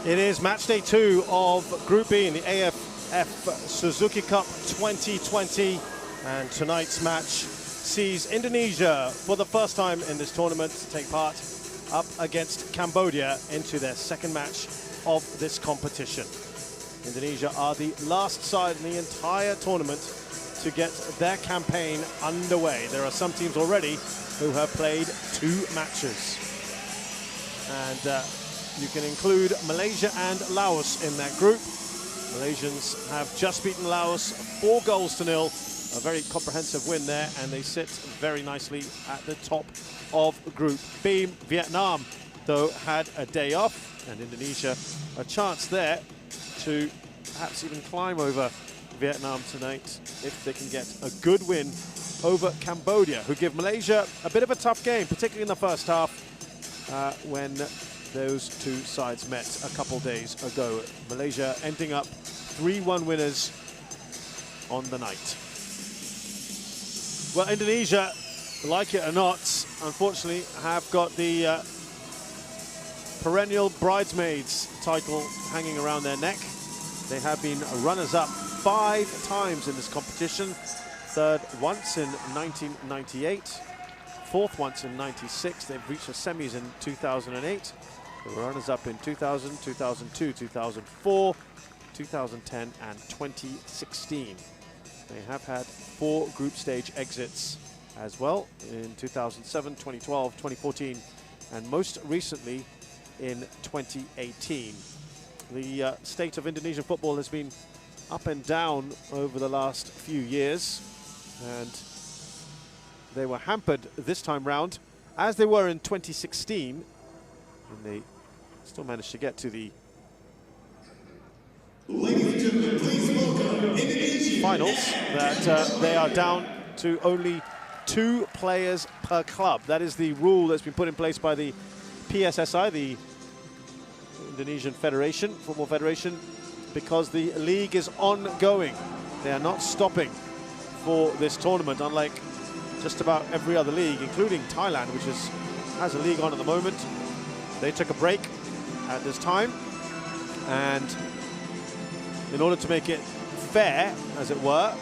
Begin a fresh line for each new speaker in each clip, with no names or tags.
It is match day 2 of Group B in the AFF Suzuki Cup 2020, and tonight's match sees Indonesia, for the first time in this tournament, take part up against Cambodia into their second match of this competition. Indonesia are the last side in the entire tournament to get their campaign underway. There are some teams already who have played 2 matches. And you can include Malaysia and Laos in that group. Malaysians have just beaten Laos 4 goals to 0. A very comprehensive win there, and they sit very nicely at the top of Group B. Vietnam, though, had a day off, and Indonesia a chance there to perhaps even climb over Vietnam tonight if they can get a good win over Cambodia, who give Malaysia a bit of a tough game, particularly in the first half when those 2 sides met a couple days ago. Malaysia ending up 3-1 winners on the night. Well, Indonesia, like it or not, unfortunately have got the perennial bridesmaids title hanging around their neck. They have been runners-up 5 times in this competition. 3rd once in 1998, 4th once in 96. They've reached the semis in 2008. They were runners-up in 2000, 2002, 2004, 2010 and 2016. They have had 4 group stage exits as well in 2007, 2012, 2014 and most recently in 2018. The state of Indonesian football has been up and down over the last few years, and they were hampered this time round, as they were in 2016, and they still managed to get to the finals. That they are down to only 2 players per club. That is the rule that's been put in place by the PSSI, the Indonesian Federation, Football Federation, because the league is ongoing. They are not stopping for this tournament, unlike just about every other league, including Thailand, which has a league on at the moment. They took a break at this time, and in order to make it fair, as it were,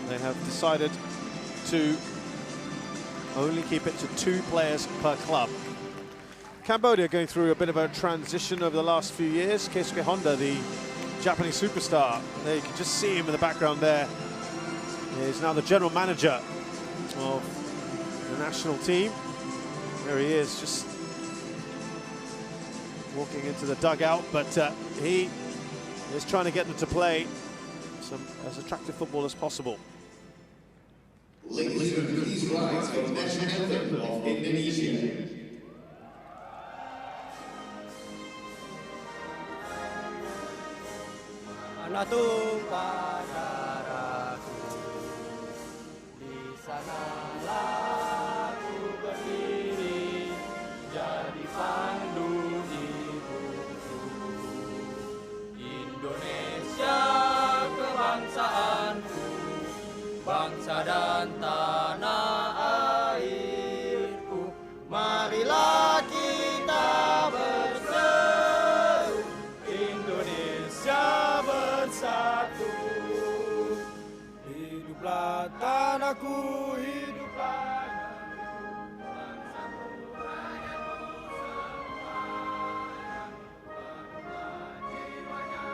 they have decided to only keep it to 2 players per club. Cambodia going through a bit of a transition over the last few years. Keisuke Honda, the Japanese superstar, there you can just see him in the background there, is now the general manager of the national team. There he is, just walking into the dugout, but he is trying to get them to play some as attractive football as possible.
Ladies and gentlemen, please rise for the national anthem of Indonesia.
Anatung padaku, di sanalah ku berdiri, jadi pandu hidupku. Indonesia kebangsaanku, bangsa dan tanah airku. Marilah kita berseru, Indonesia bersatu. Hiduplah tanahku, hiduplah bangsaku, rakyatku semuanya. Kuatlah jiwanya,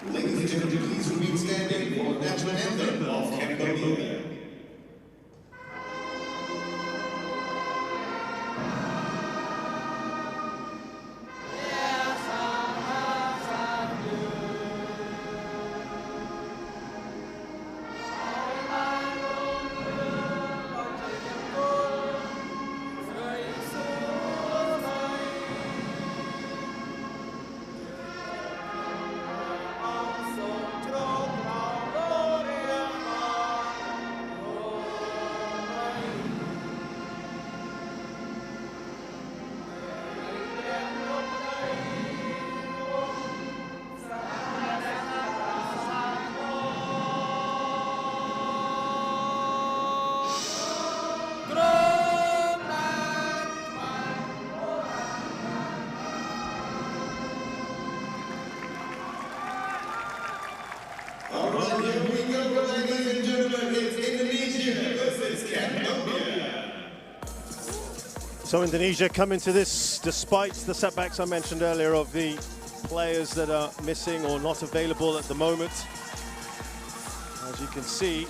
Ladies and gentlemen, please remain standing for the national anthem of Cambodia. Well, here we go, ladies and gentlemen. It's Indonesia versus Cambodia.
So Indonesia come into this despite the setbacks I mentioned earlier of the players that are missing or not available at the moment. As you can see,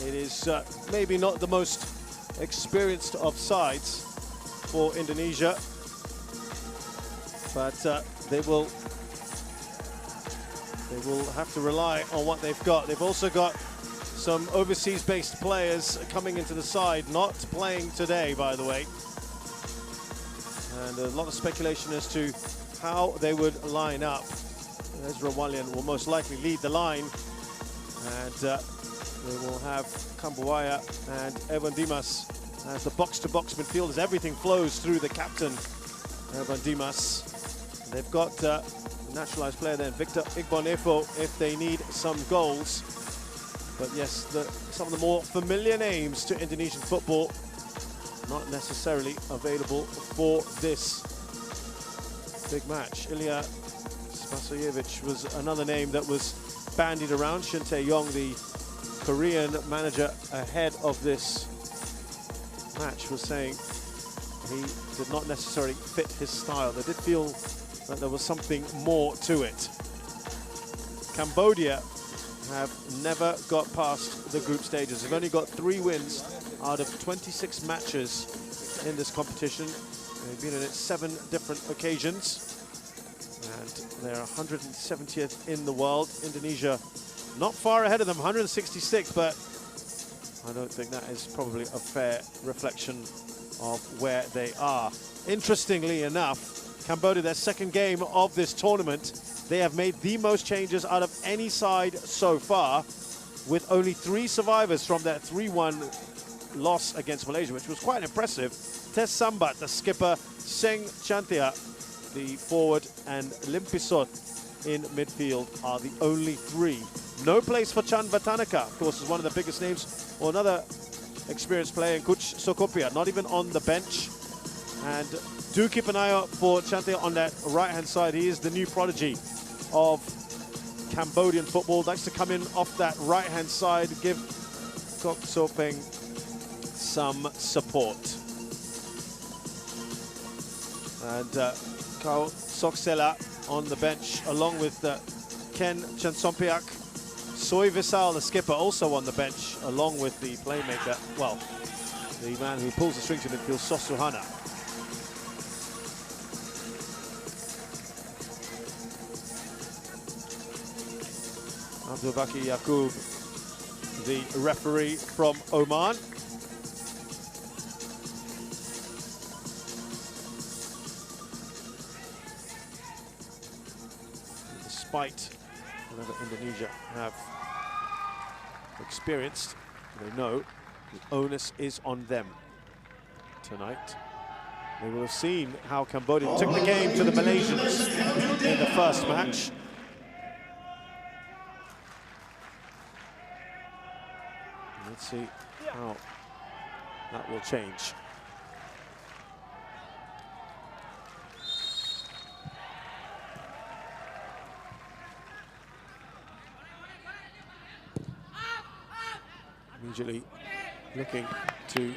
it is maybe not the most experienced of sides for Indonesia, but they will have to rely on what they've got. They've also got some overseas-based players coming into the side, not playing today, by the way. And a lot of speculation as to how they would line up. Ezra Walian will most likely lead the line, and they will have Kamboja and Evan Dimas as the box-to-box midfielders. Everything flows through the captain, Evan Dimas. They've got a naturalized player then, Victor Igbonefo, if they need some goals. But yes, some of the more familiar names to Indonesian football not necessarily available for this big match. Ilya Spasojevic was another name that was bandied around. Shin Tae-yong, the Korean manager ahead of this match, was saying he did not necessarily fit his style. They did feel that there was something more to it. Cambodia have never got past the group stages. They've only got 3 wins out of 26 matches in this competition. They've been in it 7 different occasions, and they're 170th in the world. Indonesia not far ahead of them, 166, but I don't think that is probably a fair reflection of where they are. Interestingly enough, Cambodia, their second game of this tournament, they have made the most changes out of any side so far, with only 3 survivors from their 3-1 loss against Malaysia, which was quite impressive. Tes Sambat, the skipper, Seng Chantia, the forward, and Limpisot in midfield are the only 3. No place for Chan Vatanaka, of course, is one of the biggest names, or another experienced player in Kuch Sokopia, not even on the bench. And do keep an eye out for Chantia on that right-hand side. He is the new prodigy of Cambodian football. Likes to come in off that right-hand side, give Kok Sopeng some support. And Kau Soksela on the bench, along with Ken Chansompiak. Soy Visal, the skipper, also on the bench, along with the playmaker, well, the man who pulls the strings in midfield, Sosuhana. Abdulbaki Yaqub, the referee from Oman. Despite whatever Indonesia have experienced, they know the onus is on them tonight. They will have seen how Cambodia took the game to the Malaysians in the first match. Let's see how that will change. Immediately looking to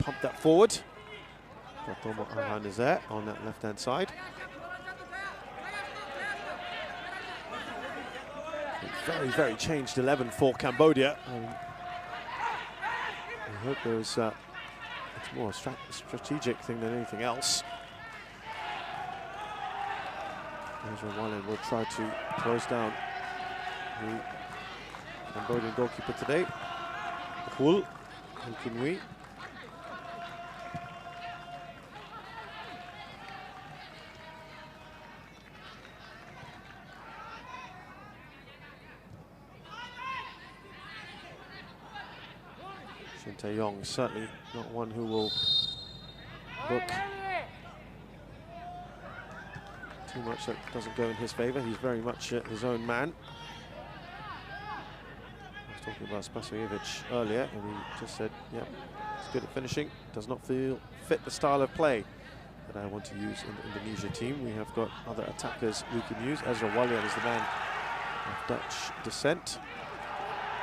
pump that forward. Pratomo Arhan is there on that left-hand side. Very, very changed 11 for Cambodia. I hope there's it's more a strategic thing than anything else. Ezra Walian will try to close down the Cambodian goalkeeper today, Hul Kinui. Shin Tae-yong certainly not one who will look too much that doesn't go in his favour. He's very much his own man. I was talking about Spasojevic earlier, and he just said, yeah, he's good at finishing, does not fit the style of play that I want to use in the Indonesia team. We have got other attackers we can use. Ezra Walian is the man of Dutch descent.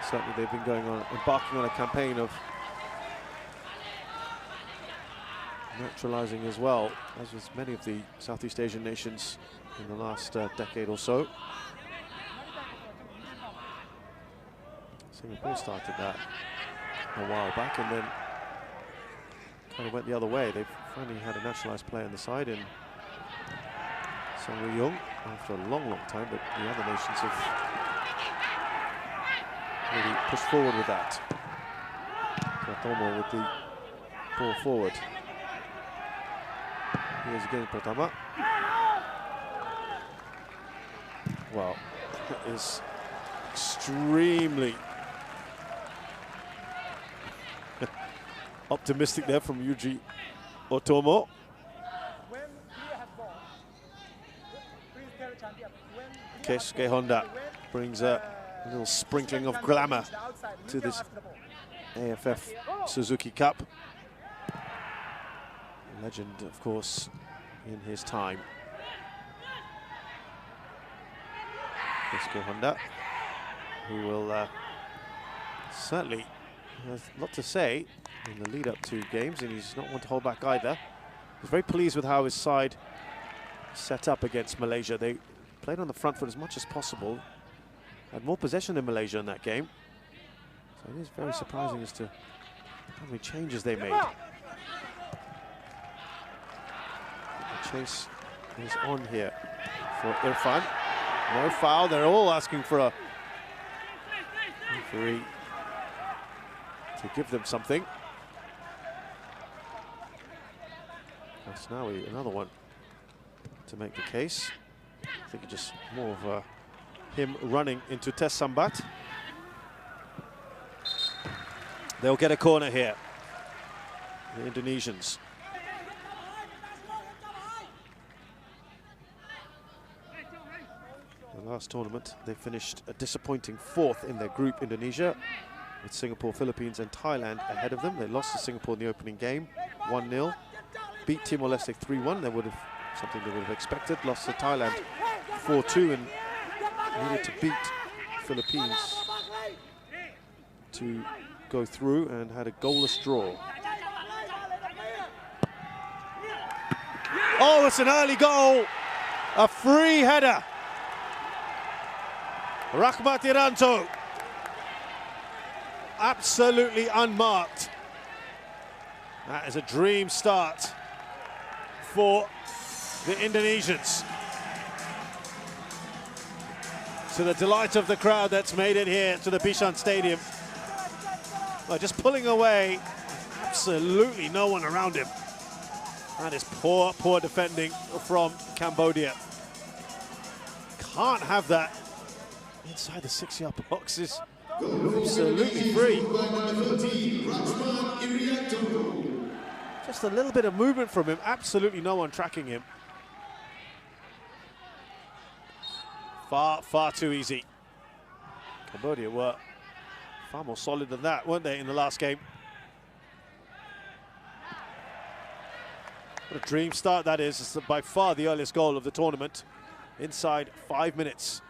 Certainly they've been embarking on a campaign of naturalizing as well, as with many of the Southeast Asian nations in the last decade or so. Singapore started that a while back and then kind of went the other way. They've finally had a naturalized player on the side in Song Woo-young after a long, long time, but the other nations have really pushed forward with that. Pratomo with the ball forward. Here's again Pratama. Well, it is extremely optimistic there from Yuji Otomo. Keisuke Honda brings a little sprinkling of glamour to this AFF Suzuki Cup. A legend, of course, in his time. Keisuke Honda, who will certainly has a lot to say in the lead up to games, and he's not one to hold back either. He's very pleased with how his side set up against Malaysia. They played on the front foot as much as possible, had more possession than Malaysia in that game. So it is very surprising as to how many changes they made. The chase is on here for Irfan. No foul, they're all asking for a referee to give them something. Asnawi, another one to make the case. I think it's just more of him running into Tess Sambat. They'll get a corner here, the Indonesians. The last tournament, they finished a disappointing 4th in their group, Indonesia, with Singapore, Philippines and Thailand ahead of them. They lost to Singapore in the opening game, 1-0. Beat Timor-Leste 3-1, they would have something they would have expected. Lost to Thailand 4-2 and needed to beat Philippines to go through, and had a goalless draw. Oh, it's an early goal! A free header! Rahmat Irianto. Absolutely unmarked. That is a dream start for the Indonesians. To the delight of the crowd that's made it here to the Bishan Stadium. Well, just pulling away, absolutely no one around him. That is poor, poor defending from Cambodia. Can't have that inside the 6-yard box. Is absolutely free. Just a little bit of movement from him, absolutely no one tracking him. Far, far too easy. Cambodia were far more solid than that, weren't they, in the last game? What a dream start that is. It's by far the earliest goal of the tournament, inside 5 minutes.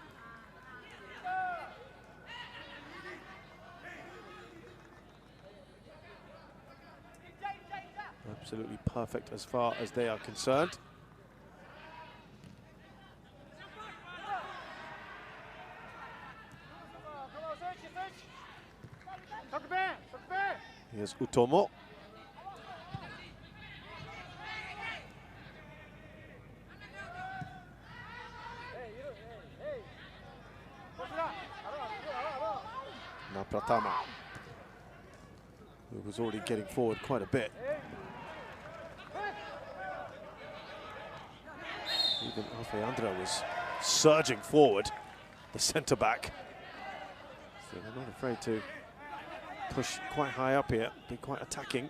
Absolutely perfect as far as they are concerned. Here's Utomo. Now Pratama, who was already getting forward quite a bit. Even Alfie Andra was surging forward, the centre-back. So they're not afraid to push quite high up here, be quite attacking.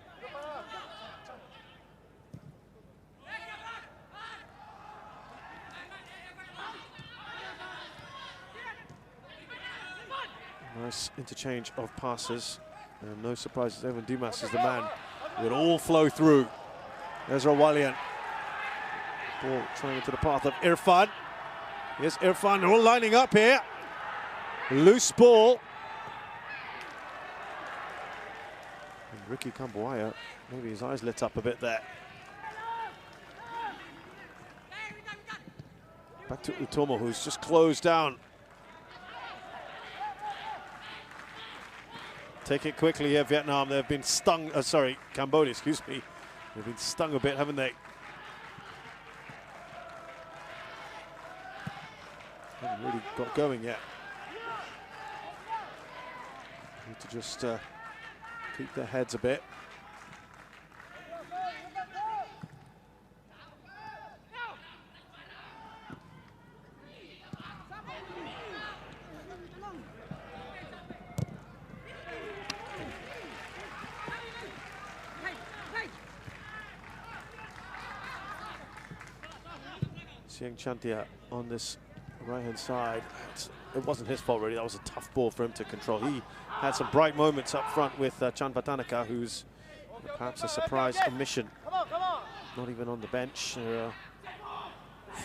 Nice interchange of passes, and no surprises, Evan Dimas is the man who would all flow through. There's Rawalian. Ball trying into the path of Irfan. Here's Irfan, they're all lining up here. Loose ball. And Ricky Kamboja, maybe his eyes lit up a bit there. Back to Utomo, who's just closed down. Take it quickly here, Vietnam. They've been stung, sorry, Cambodia, excuse me. They've been stung a bit, haven't they? Haven't really got going yet. Need to just keep their heads a bit. Sieng Chantia on this right-hand side. It wasn't his fault, really. That was a tough ball for him to control. He had some bright moments up front with Chan Vatanaka, who's perhaps a surprise omission. Not even on the bench. There are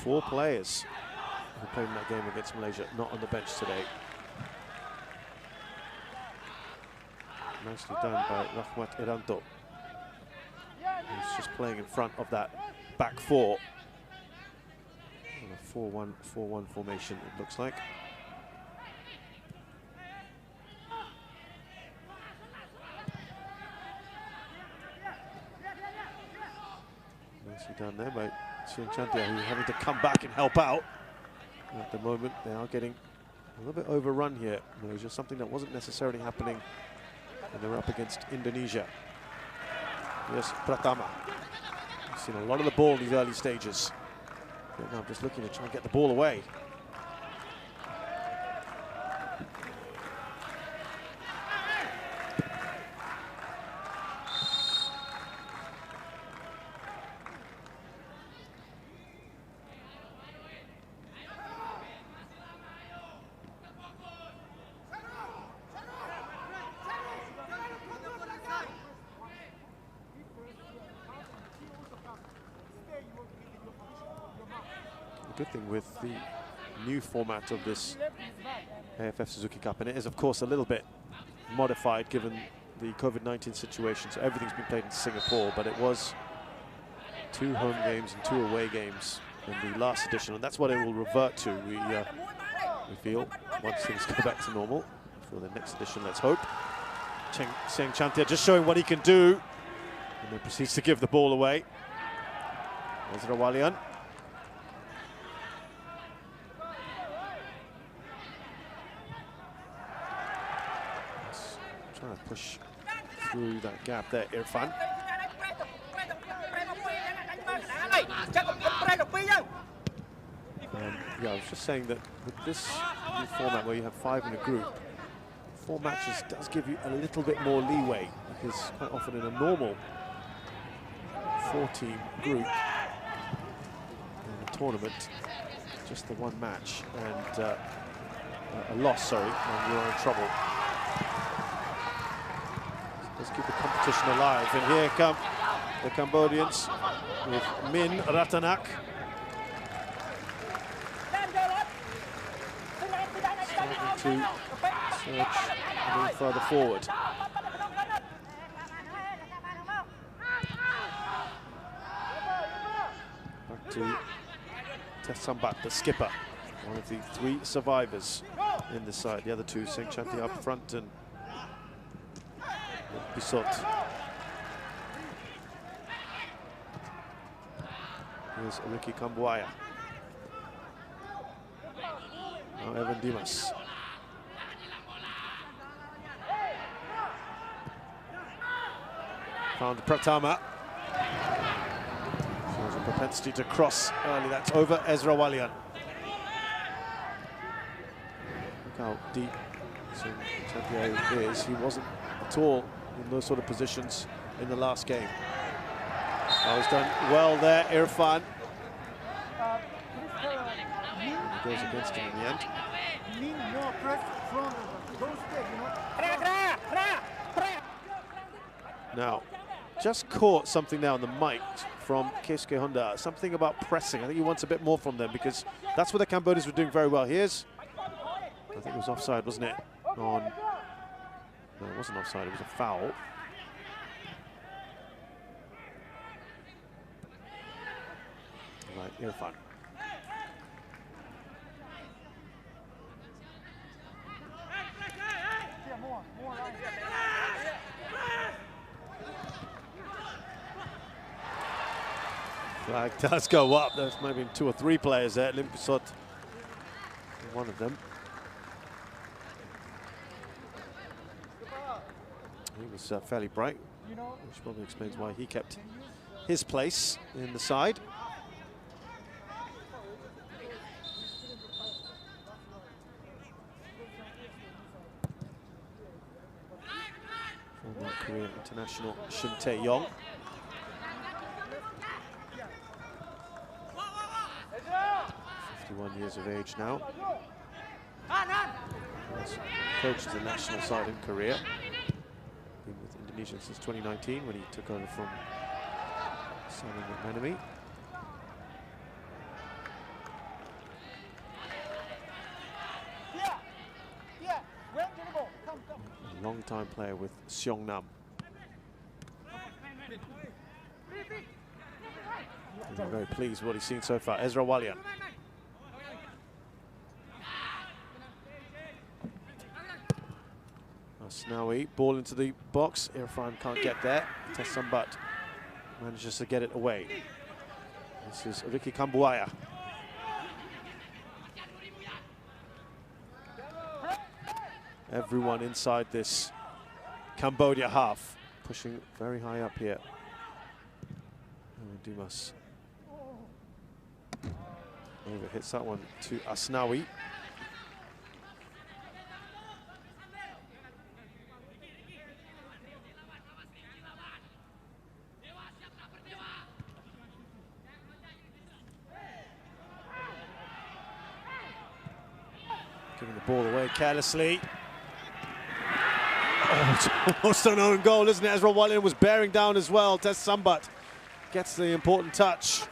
4 players who played in that game against Malaysia, not on the bench today. Nicely done by Rahmat Iranto, who's just playing in front of that back 4. 4-1-4-1 formation, it looks like. Nicely done there by Sieng Chantia, who's having to come back and help out. At the moment, they are getting a little bit overrun here. Malaysia, something that wasn't necessarily happening when they were up against Indonesia. Yes, Pratama. We've seen a lot of the ball in these early stages. Now just looking to try and get the ball away. Good thing with the new format of this AFF Suzuki Cup, and it is of course a little bit modified given the COVID-19 situation, so everything's been played in Singapore, but it was 2 home games and 2 away games in the last edition, and that's what it will revert to, we feel, once things go back to normal for the next edition, let's hope. Sieng Chantia just showing what he can do, and then proceeds to give the ball away. Ezra Walian. Trying to push through that gap there, Irfan. Yeah, I was just saying that with this new format where you have 5 in a group, 4 matches does give you a little bit more leeway, because quite often in a normal 4-team group in a tournament, just the 1 match and a loss, sorry, and you're in trouble. Let's keep the competition alive, and here come the Cambodians with Min Ratanak. Starting to surge a little further forward. Back to Tessambat, the skipper, one of the 3 survivors in this side. The other 2, Sieng Chantia up front and Bisot. Here's Ricky Kamboja. Now Evan Dimas. Found Pratama. Shows a propensity to cross early. That's over Ezra Walian. Look how deep Sieng Chantia is. He wasn't at all in those sort of positions in the last game. That was done well there, Irfan. And he goes against him in the end. Now, just caught something now on the mic from Keisuke Honda, something about pressing. I think he wants a bit more from them, because that's what the Cambodians were doing very well. Here's I think it was offside, wasn't it? No, it wasn't offside, it was a foul. Right, Irfan. Flag does go up. There's maybe 2 or 3 players there. Limpusot, one of them. He was fairly bright, which probably explains why he kept his place in the side. Former Korean international Shin Tae-yong. 51 years of age now. Has coached the national side in Korea. Been with Indonesia since 2019 when he took over from Simon McManamy. A long-time player with Seongnam. I'm very pleased with what he's seen so far. Ezra Walian. Asnawi, ball into the box. Irfan can't get there. Tessambat manages to get it away. This is Ricky Kamboja. Everyone inside this Cambodia half, pushing very high up here. Dumas over hits that one to Asnawi. Giving the ball away carelessly. Oh, it's almost an own goal, isn't it? Ezra Walian was bearing down as well. Tessambat gets the important touch.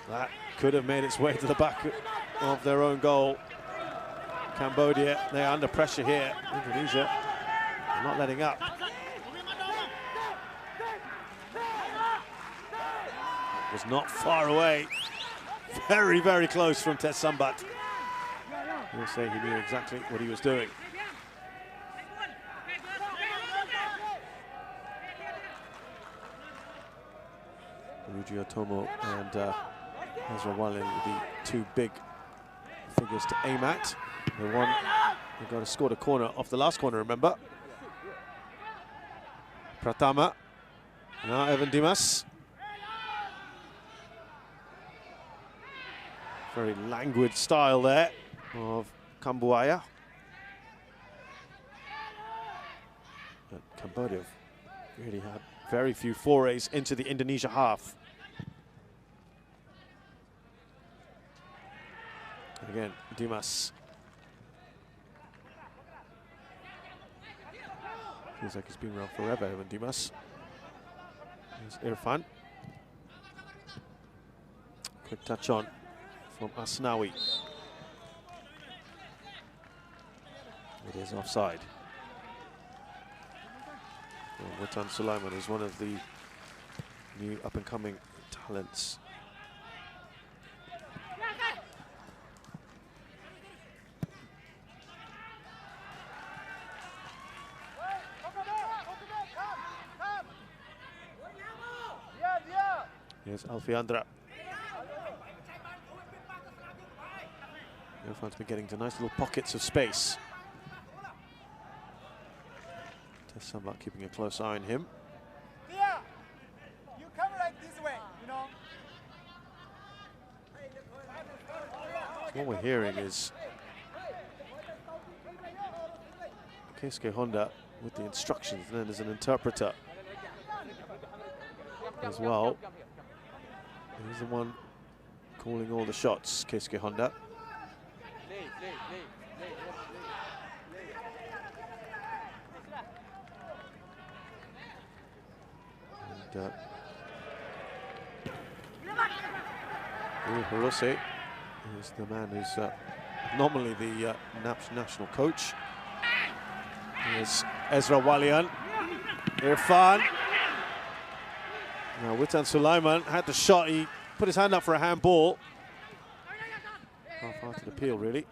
That could have made its way to the back of their own goal. Cambodia, they're under pressure here. Indonesia, not letting up. Was not far away. Very, very close from Tessambat. He'll say he knew exactly what he was doing. Ryuji Otomo and Ezra Walian with the 2 big figures to aim at. They got to score a corner off the last corner, remember. Pratama. Now Evan Dimas. Very languid style there of Kamboja. But Cambodia really had very few forays into the Indonesia half. Again, Dimas. Feels like he's been around forever, Evan Dimas. Here's Irfan. Quick touch on from Asnawi. It is offside. Watan Sulaiman is one of the new up-and-coming talents. Here's Alfiandra. Irfan's been getting to nice little pockets of space. Tessambat keeping a close eye on him.
You come like this way, you know.
What we're hearing is Keisuke Honda with the instructions, and then there's an interpreter as well. He's the one calling all the shots, Keisuke Honda. And Hirose is the man who's nominally the national coach. Here's Ezra Walian. Irfan. Now Witan Sulaiman had the shot. He put his hand up for a handball. Half-hearted appeal, really.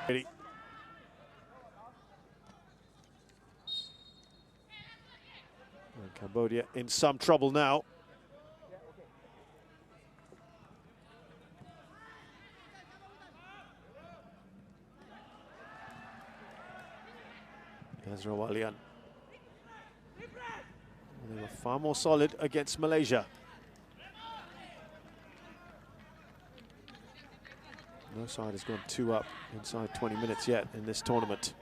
And Cambodia in some trouble now. Ezra Walian. They were far more solid against Malaysia. No side has gone 2 up inside 20 minutes yet in this tournament.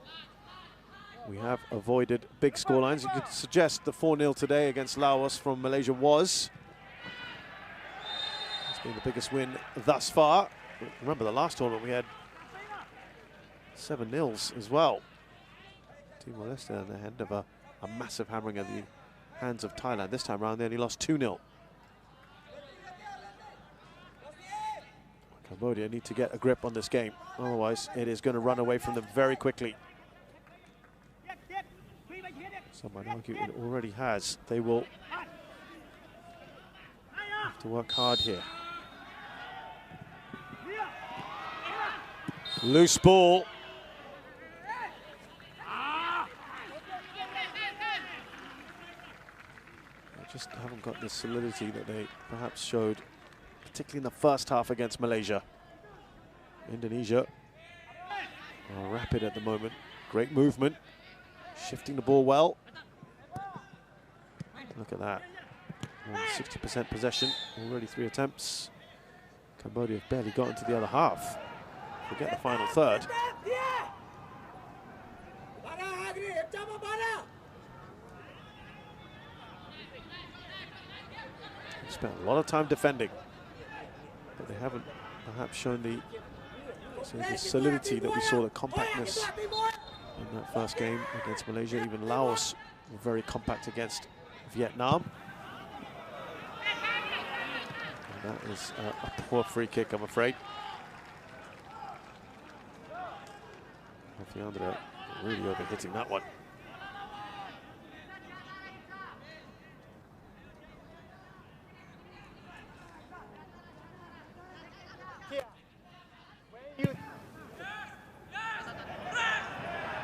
We have avoided big scorelines. You could suggest the 4-0 today against Laos from Malaysia was. It's been the biggest win thus far. Remember the last tournament we had 7-0s as well. Timor-Leste at the end of a massive hammering at the hands of Thailand. This time around they only lost 2-0. Cambodia need to get a grip on this game, otherwise it is going to run away from them very quickly. Some might argue it already has. They will have to work hard here. Loose ball. They just haven't got the solidity that they perhaps showed, particularly in the first half against Malaysia. Indonesia are rapid at the moment. Great movement, shifting the ball well. Look at that. 60% possession, already 3 attempts. Cambodia have barely got into the other half. Forget the final third. They spent a lot of time defending, but they haven't perhaps shown the solidity that we saw, the compactness in that first game against Malaysia. Even Laos were very compact against Vietnam. And that is a poor free kick, I'm afraid. Alfiandra really overhitting that one.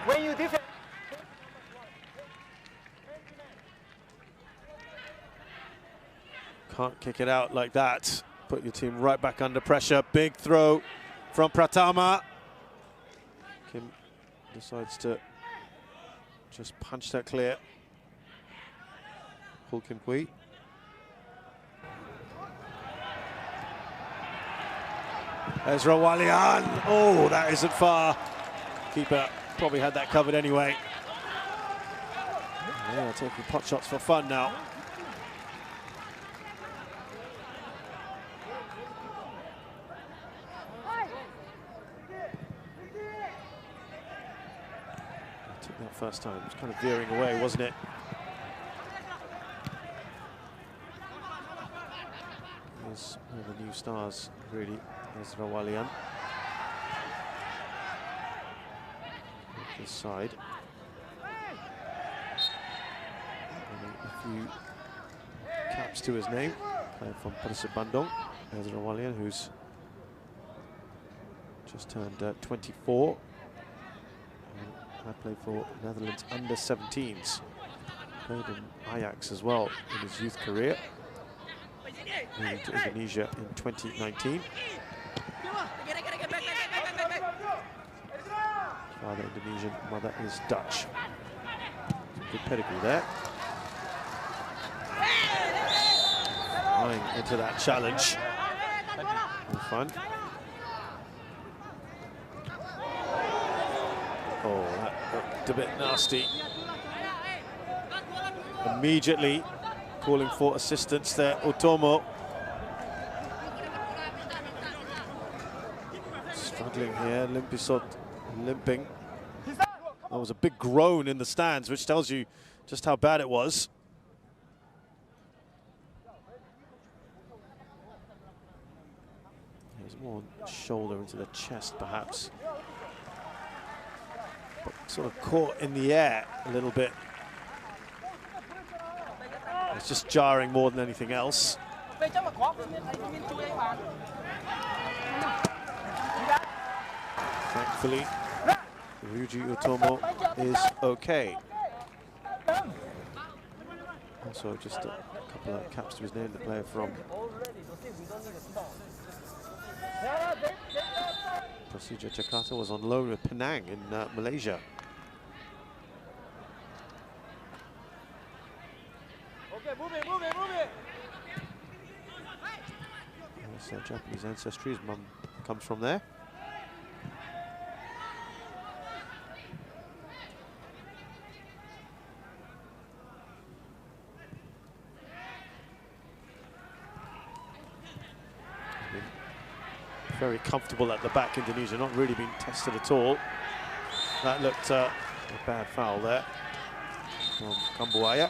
When you defend.
Can't kick it out like that. Put your team right back under pressure. Big throw from Pratama. Kim decides to just punch that clear. Hul Kim Kui. Ezra Walian. Oh, that isn't far. Keeper probably had that covered anyway. Yeah, taking pot shots for fun now. Took that first time. It was kind of veering away, wasn't it? Here's one of the new stars, really, Ezra Walian. This side. A few caps to his name. Player from Persib Bandung, Ezra Walian, who's just turned 24. I played for Netherlands under-17s. Played in Ajax as well in his youth career. Moving to Indonesia in 2019. Father Indonesian, mother is Dutch. Some good pedigree there. Flying into that challenge. More fun. Oh, that looked a bit nasty. Immediately calling for assistance there, Utomo. Struggling here, Limpisot limping. There was a big groan in the stands, which tells you just how bad it was. There's more shoulder into the chest, perhaps. But sort of caught in the air a little bit. It's just jarring more than anything else. Thankfully, Ryuji Utomo is okay. Also, just a couple of caps to his name, the player from Persija Jakarta was on loan with Penang in Malaysia. Yes, Japanese ancestry, his mum comes from there. Very comfortable at the back, Indonesia, not really being tested at all. That looked a bad foul there from Kamboja.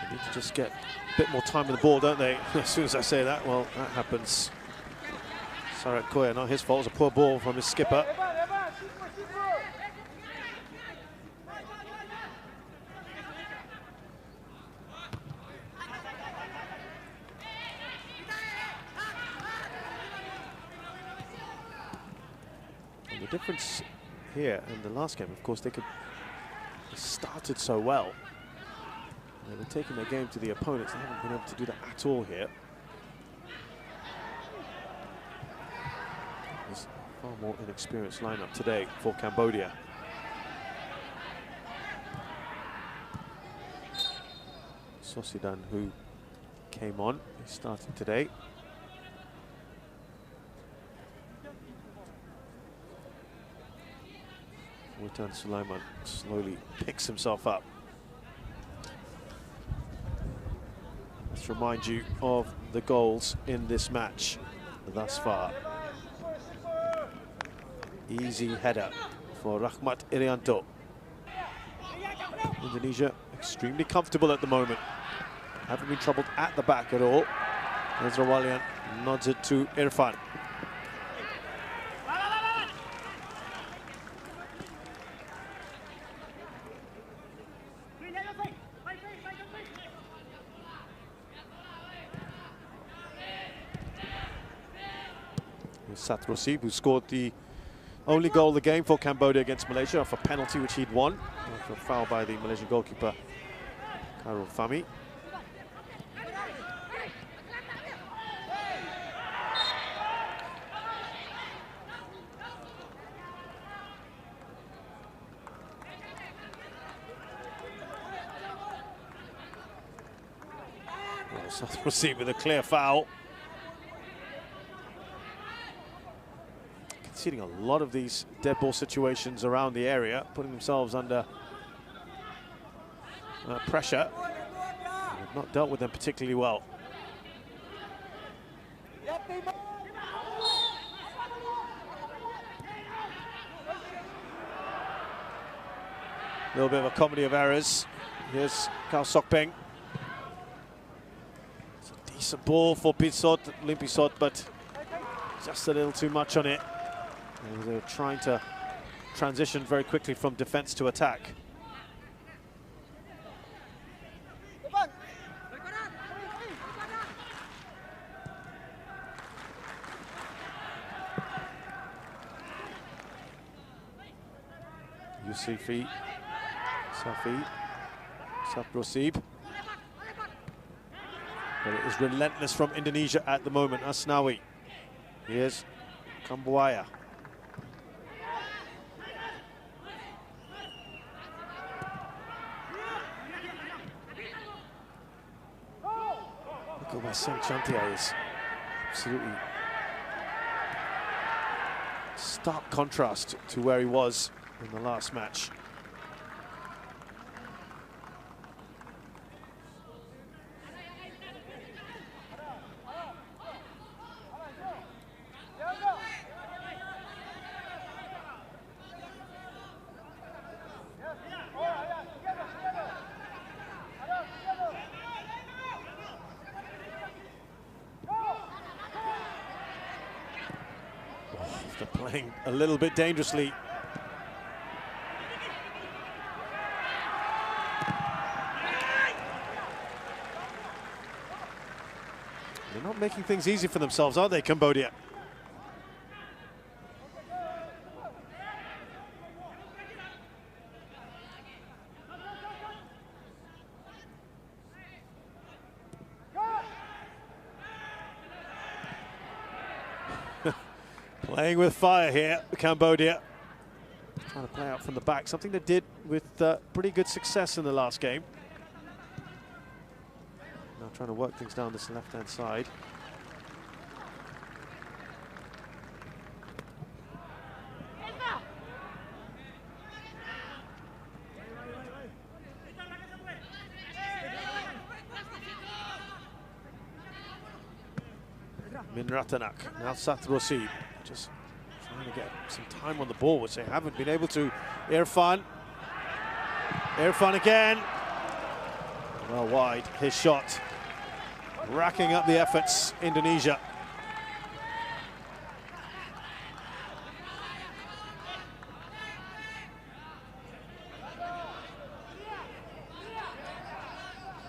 They need to just get a bit more time with the ball, don't they? As soon as I say that, well, that happens. Sarat Koya, not his fault, it was a poor ball from his skipper. And the difference here in the last game, of course, they started so well. They were taking their game to the opponents. They haven't been able to do that at all here. There's a far more inexperienced lineup today for Cambodia. Sosidan, who came on, he started today. Witan Sulaiman slowly picks himself up. Let's remind you of the goals in this match thus far. Easy header for Rahmat Irianto. Indonesia extremely comfortable at the moment. Haven't been troubled at the back at all. Ezra Walian nods it to Irfan. Sat Rosib, who scored the only goal of the game for Cambodia against Malaysia off a penalty which he'd won after a foul by the Malaysian goalkeeper Khairul Fahmi. Well, Sat Rosib with a clear foul. Conceding a lot of these dead ball situations around the area, putting themselves under pressure. They've not dealt with them particularly well. A little bit of a comedy of errors. Here's Kao Sok Peng. It's a decent ball for Pisot, Limpisot, but just a little too much on it. They're trying to transition very quickly from defense to attack. Yusufi, Safi, Saprosib. But it is relentless from Indonesia at the moment. Asnawi. Here's Kamboja. Look at where Sang Chantia is. Absolutely stark contrast to where he was in the last match. After playing a little bit dangerously. They're not making things easy for themselves, are they, Cambodia? Playing with fire here, Cambodia. Trying to play out from the back, something they did with pretty good success in the last game. Now trying to work things down this left-hand side. Minratanak, now Satrosib, just trying to get some time on the ball, which they haven't been able to. Irfan again. Well wide, his shot. Racking up the efforts, Indonesia.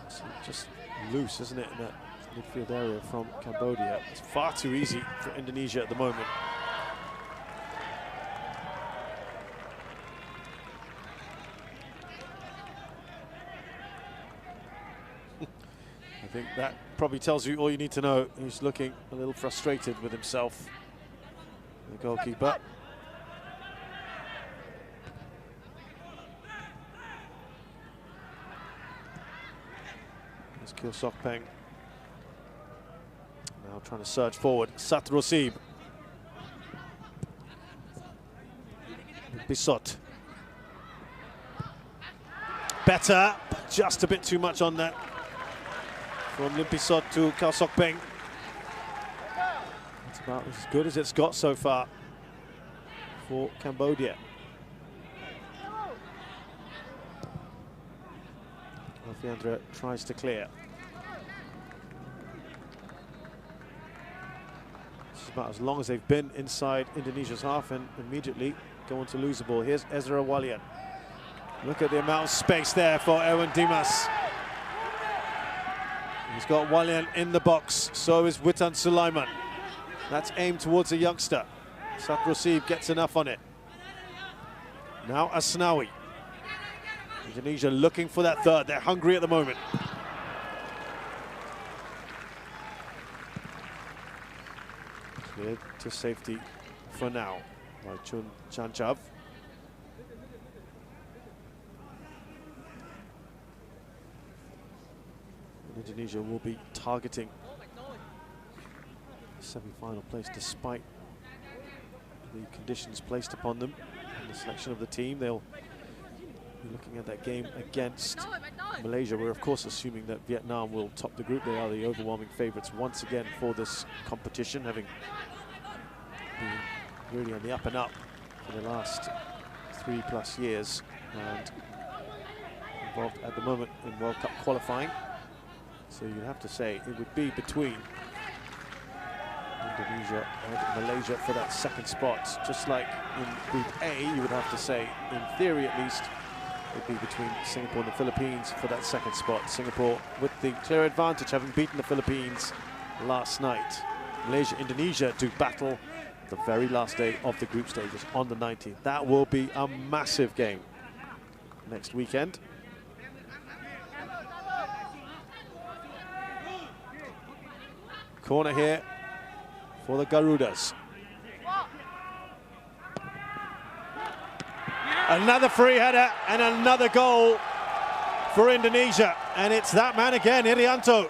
It's just loose, isn't it, in that midfield area from Cambodia. It's far too easy for Indonesia at the moment. I think that probably tells you all you need to know. He's looking a little frustrated with himself, the goalkeeper. There's Kyo Sok Peng. Now trying to surge forward. Satrosib. Bisot. Better, but just a bit too much on that. From Limpisot to Kyo Sok Peng. It's about as good as it's got so far for Cambodia. Alfiandra tries to clear. This is about as long as they've been inside Indonesia's half and immediately go on to lose the ball. Here's Ezra Walian. Look at the amount of space there for Erwin Dimas. He's got Walian in the box, so is Witan Sulaiman. That's aimed towards a youngster. Satrosib gets enough on it. Now Asnawi. Indonesia looking for that third. They're hungry at the moment. Cleared to safety for now by Chun Chanchav. Indonesia will be targeting the semi-final place despite the conditions placed upon them in the selection of the team. They'll be looking at that game against Malaysia. We're of course assuming that Vietnam will top the group. They are the overwhelming favourites once again for this competition, having been really on the up and up for the last 3+ years and involved at the moment in World Cup qualifying. So you'd have to say it would be between Indonesia and Malaysia for that second spot. Just like in Group A, you would have to say, in theory at least, it would be between Singapore and the Philippines for that second spot. Singapore with the clear advantage, having beaten the Philippines last night. Malaysia, Indonesia do battle the very last day of the group stages on the 19th. That will be a massive game next weekend. Corner here for the Garudas. Another free header and another goal for Indonesia. And it's that man again, Irianto.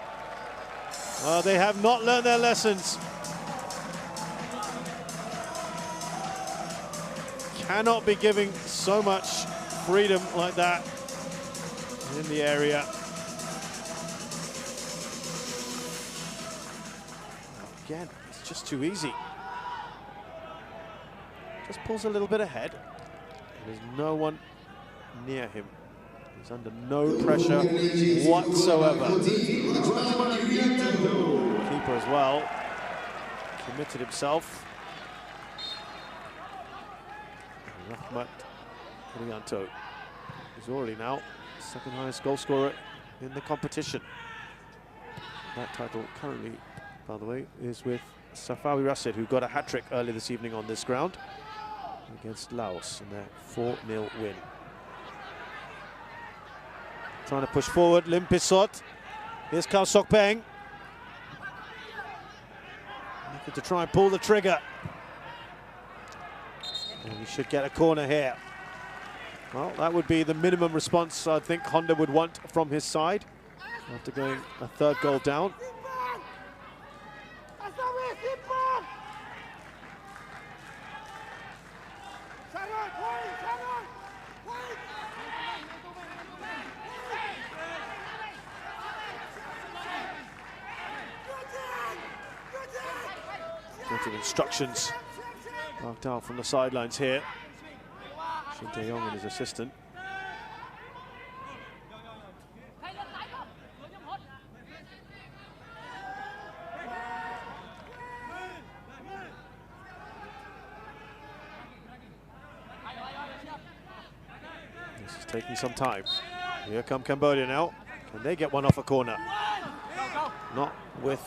They have not learned their lessons. Cannot be giving so much freedom like that in the area. Again, it's just too easy. Just pulls a little bit ahead. There's no one near him. He's under no pressure whatsoever. Keeper as well. Committed himself. Rahmat Irianto is already now second highest goal scorer in the competition. That title currently, by the way, is with Safawi Rashid, who got a hat-trick earlier this evening on this ground against Laos in their 4-0 win. Trying to push forward, Lim Pisot. Here's Kao Sok Peng. Looking to try and pull the trigger. And he should get a corner here. Well, that would be the minimum response I think Honda would want from his side after going a third goal down. Lots of instructions marked out from the sidelines here. Shin Tae-yong and his assistant. This is taking some time. Here come Cambodia now. Can they get one off a corner? Not with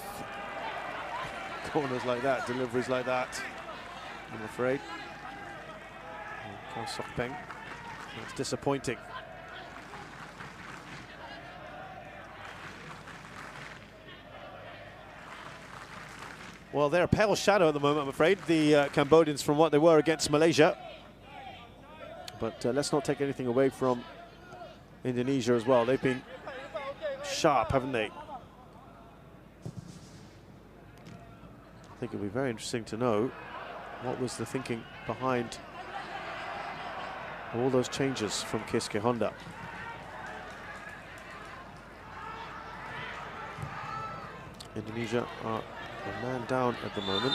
corners like that, deliveries like that, I'm afraid. Kao Sok Peng. It's disappointing. Well, they're a pale shadow at the moment, I'm afraid, the Cambodians, from what they were against Malaysia. But let's not take anything away from Indonesia as well. They've been sharp, haven't they? I think it'll be very interesting to know what was the thinking behind all those changes from Keisuke Honda. Indonesia are a man down at the moment.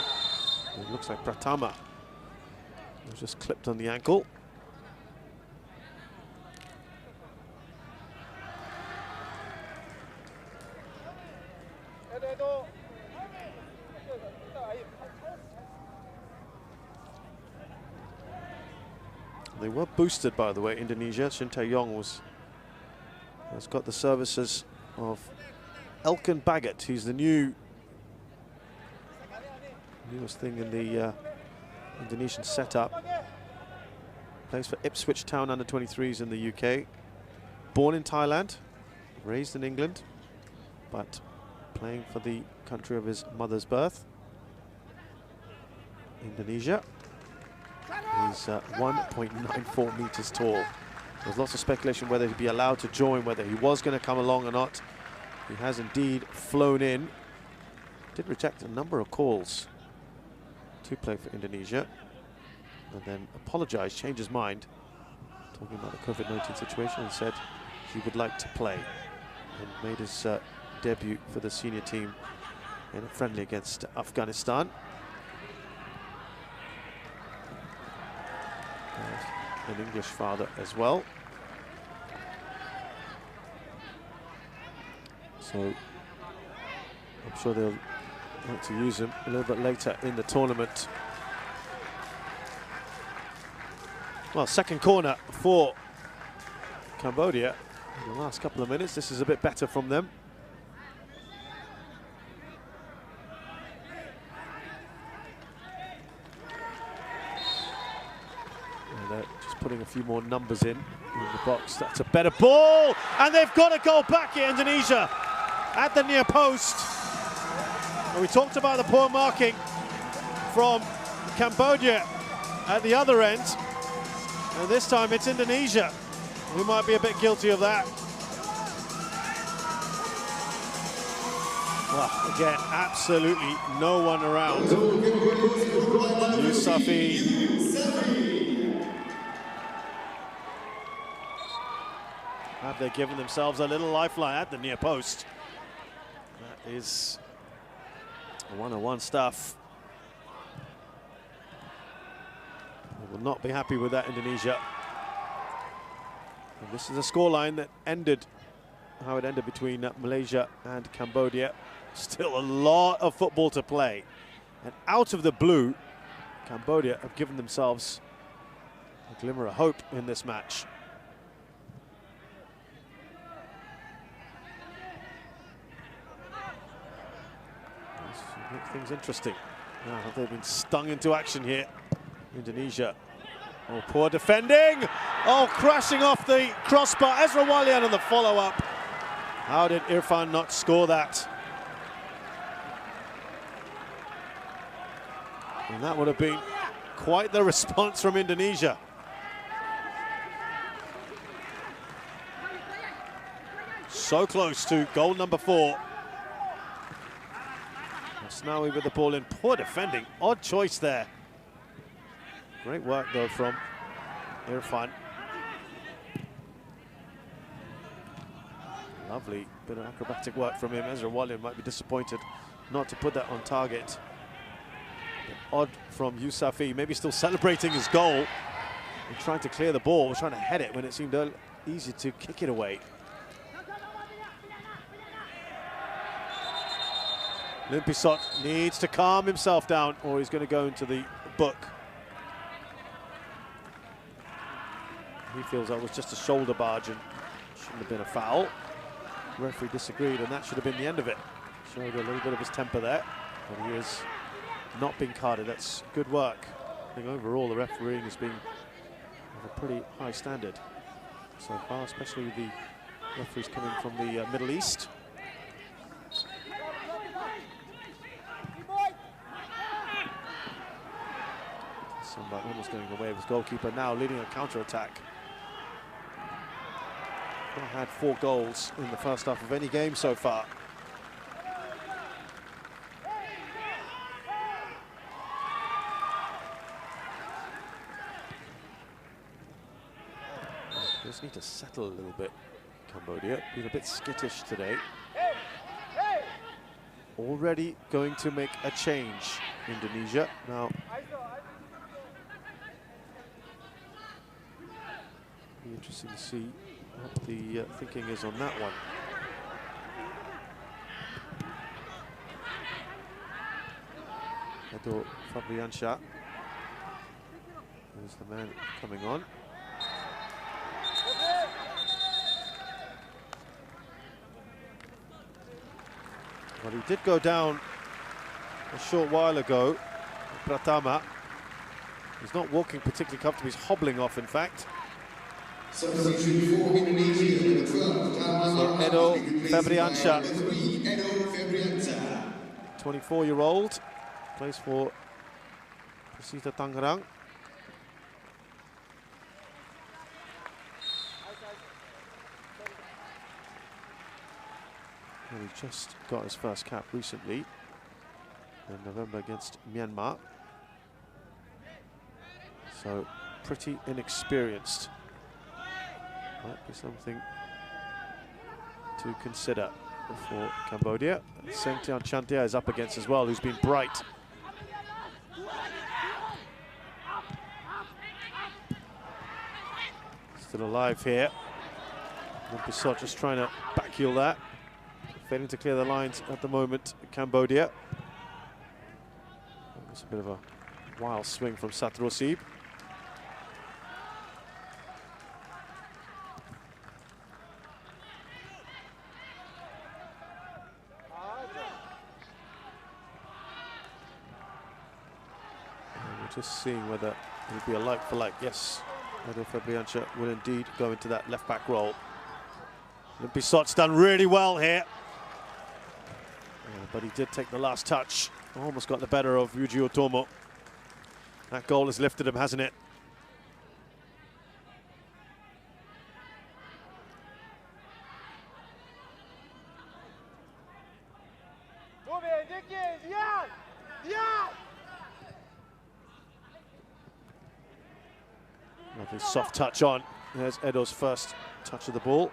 It looks like Pratama was just clipped on the ankle. They were boosted, by the way, Indonesia. Shin Tae-yong has got the services of Elkan Bagat. He's the newest thing in the Indonesian setup. Plays for Ipswich Town under-23s in the UK. Born in Thailand, raised in England, but playing for the country of his mother's birth, Indonesia. He's 1.94 meters tall. There's lots of speculation whether he'd be allowed to join, whether he was going to come along or not. He has indeed flown in. Did reject a number of calls to play for Indonesia, and then apologized, changed his mind, talking about the COVID-19 situation, and said he would like to play, and made his debut for the senior team in a friendly against Afghanistan. An English father as well. So I'm sure they'll like to use him a little bit later in the tournament. Well, second corner for Cambodia in the last couple of minutes. This is a bit better from them. Putting a few more numbers in the box. That's a better ball, and they've got a goal back here, Indonesia, at the near post. And we talked about the poor marking from Cambodia at the other end, and this time it's Indonesia who might be a bit guilty of that. Well, again, absolutely no one around. Yusafi. Have they given themselves a little lifeline at the near post? That is one-on-one stuff. They will not be happy with that, Indonesia. And this is a scoreline that ended how it ended between Malaysia and Cambodia. Still a lot of football to play. And out of the blue, Cambodia have given themselves a glimmer of hope in this match. This makes things interesting. Now, have they been stung into action here? Indonesia. Oh, poor defending. Oh, crashing off the crossbar. Ezra Walian on the follow-up. How did Irfan not score that? And that would have been quite the response from Indonesia. So close to goal number 4. Snowy with the ball in. Poor defending. Odd choice there. Great work, though, from Irfan. Lovely bit of acrobatic work from him. Ezra Walian might be disappointed not to put that on target. Odd from Yusafi, maybe still celebrating his goal and trying to clear the ball, trying to head it when it seemed easy to kick it away. Limpisot needs to calm himself down or he's going to go into the book. He feels that was just a shoulder barge and shouldn't have been a foul. The referee disagreed and that should have been the end of it. Showed a little bit of his temper there, but he is not being carded. That's good work. I think overall the refereeing has been of a pretty high standard so far, especially with the referees coming from the Middle East. Somebody almost going away with his goalkeeper, now leading a counter-attack. Not had 4 goals in the first half of any game so far. Just need to settle a little bit, Cambodia. Been a bit skittish today. Already going to make a change, Indonesia. Now, be interesting to see what the thinking is on that one. Edo Fabriansyah is the man coming on. Well, he did go down a short while ago, Pratama. He's not walking particularly comfortably, he's hobbling off, in fact.
Substitution for Indonesia,
So Edo Fabriansyah, 24-year-old, plays for Persita Tangerang. And he just got his first cap recently in November against Myanmar. So pretty inexperienced. Might be something to consider for Cambodia. Seng Tian Chantia is up against as well, who's been bright. Still alive here. Limpisot just trying to backheel that. Failing to clear the lines at the moment, Cambodia. That's a bit of a wild swing from Satrosib. Just seeing whether it will be a like for like. Yes, Edo Fabriansyah will indeed go into that left back role. Limpisot's done really well here. But he did take the last touch. Almost got the better of Ryuji Otomo. That goal has lifted him, hasn't it? Lovely soft touch on. There's Edo's first touch of the ball.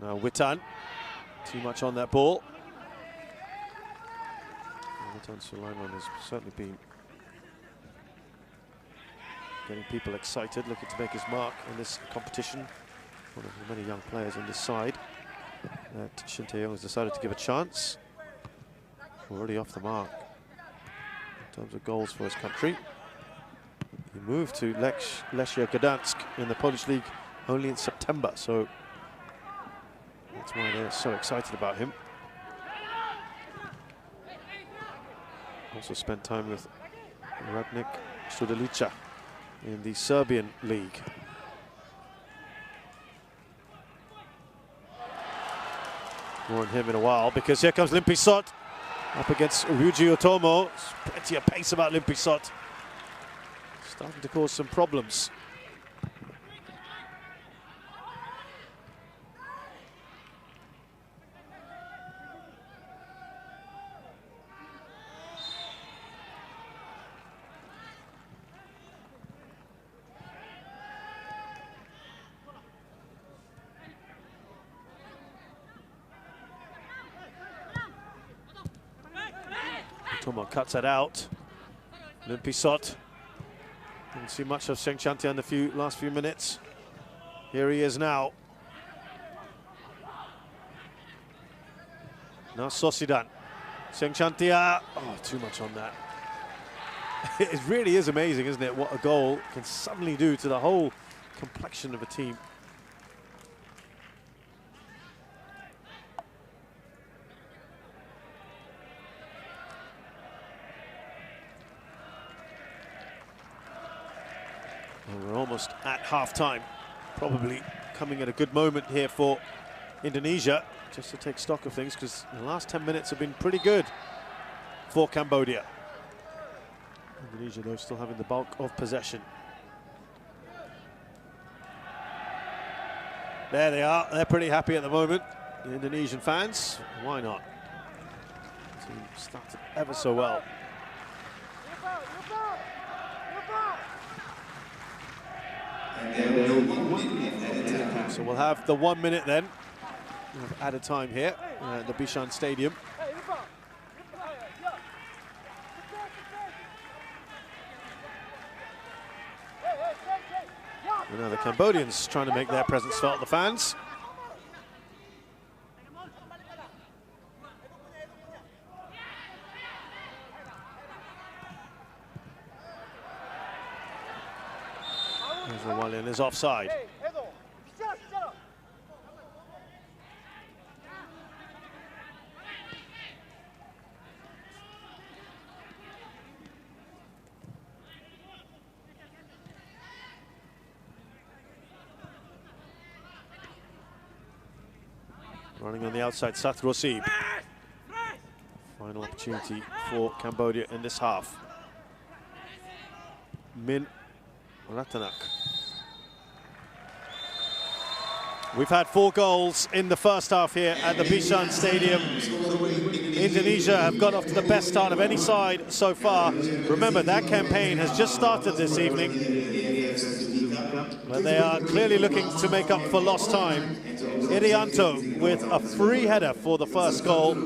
Now Witan, too much on that ball. Witan Sulaiman has certainly been getting people excited, looking to make his mark in this competition. One of the many young players on this side. that Shin Tae-yong has decided to give a chance. Already off the mark in terms of goals for his country. He moved to Lechia Gdansk in the Polish league only in September, so that's why they're so excited about him. Also spent time with Radnik Studelica in the Serbian league. More on him in a while, because here comes Limpisot up against Ryuji Otomo. There's plenty of pace about Limpisot. Starting to cause some problems. Otomo cuts it out. Limpisot. Didn't see much of Seng Chantia in the last few minutes. Here he is now. Now Sosidan. Seng Chantia. Oh, too much on that. It really is amazing, isn't it, what a goal can suddenly do to the whole complexion of a team. We're almost at half-time, probably coming at a good moment here for Indonesia, just to take stock of things, because the last 10 minutes have been pretty good for Cambodia. Indonesia, though, still having the bulk of possession. There they are. They're pretty happy at the moment, the Indonesian fans. Why not? The team started ever so well. So we'll have the 1 minute then of added time here at the Bishan Stadium. And now the Cambodians trying to make their presence felt, the fans. Walian is offside. Running on the outside, Sathrosib. Final opportunity for Cambodia in this half. Min Ratanak. We've had 4 goals in the first half here at the Bishan Stadium. Indonesia have got off to the best start of any side so far. Remember, that campaign has just started this evening, but they are clearly looking to make up for lost time. Irianto with a free header for the first goal.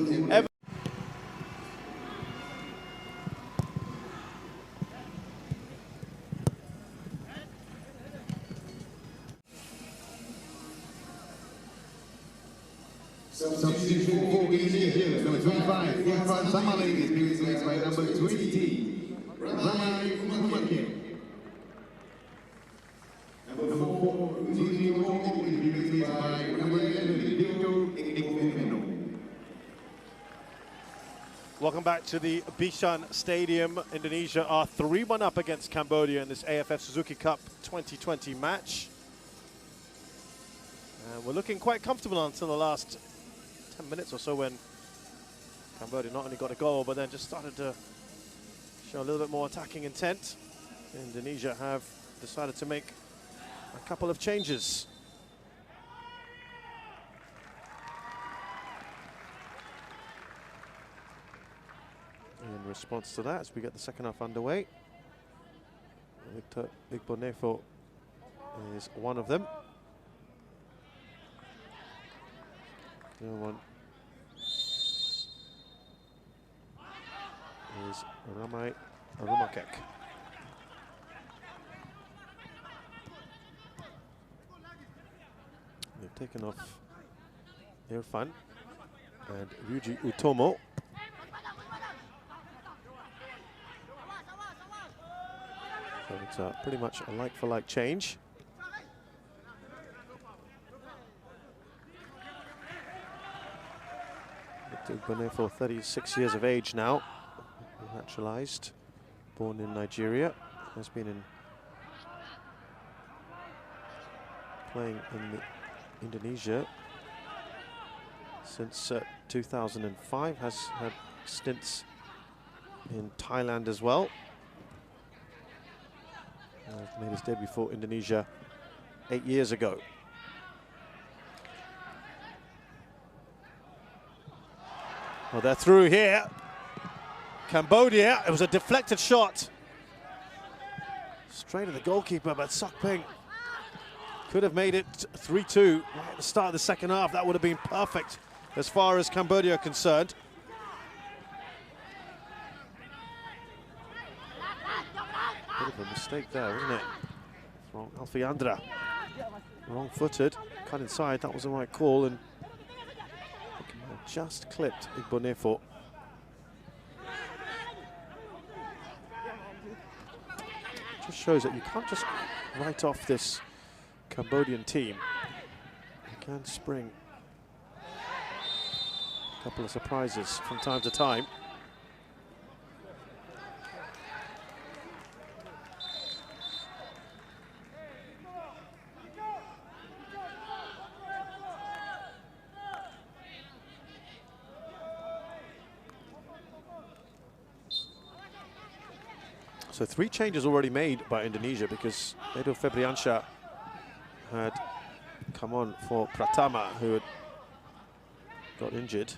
Substitution for Indonesia, number 25, Irfan Samali is being replaced by number 20, Ramai Umakir. Number 4, Uji Omo is being replaced by number 11, Victor Ikmeno.
Welcome back to the Bishan Stadium. Indonesia are 3-1 up against Cambodia in this AFF Suzuki Cup 2020 match. And we're looking quite comfortable until the last 10 minutes or so, when Cambodia not only got a goal but then just started to show a little bit more attacking intent. Indonesia have decided to make a couple of changes. In response to that, as we get the second half underway, Victor Igbonefo is one of them. The other one is Ramai Rumakek. They've taken off Irfan and Ryuji Utomo. So it's pretty much a like-for-like change. Igbenefo, 36 years of age now, naturalized, born in Nigeria, has been playing in Indonesia since 2005, has had stints in Thailand as well. Made his debut for Indonesia 8 years ago. Well, they're through here. Cambodia, it was a deflected shot. Straight at the goalkeeper, but Sok Ping could have made it 3-2 right at the start of the second half. That would have been perfect as far as Cambodia are concerned. Bit of a mistake there, wasn't it? Wrong, Alfiandra. Wrong-footed, cut inside, that was the right call, and just clipped Igbenefo. Just shows that you can't just write off this Cambodian team. You can spring a couple of surprises from time to time. So 3 changes already made by Indonesia because Edo Febriansyah had come on for Pratama, who had got injured.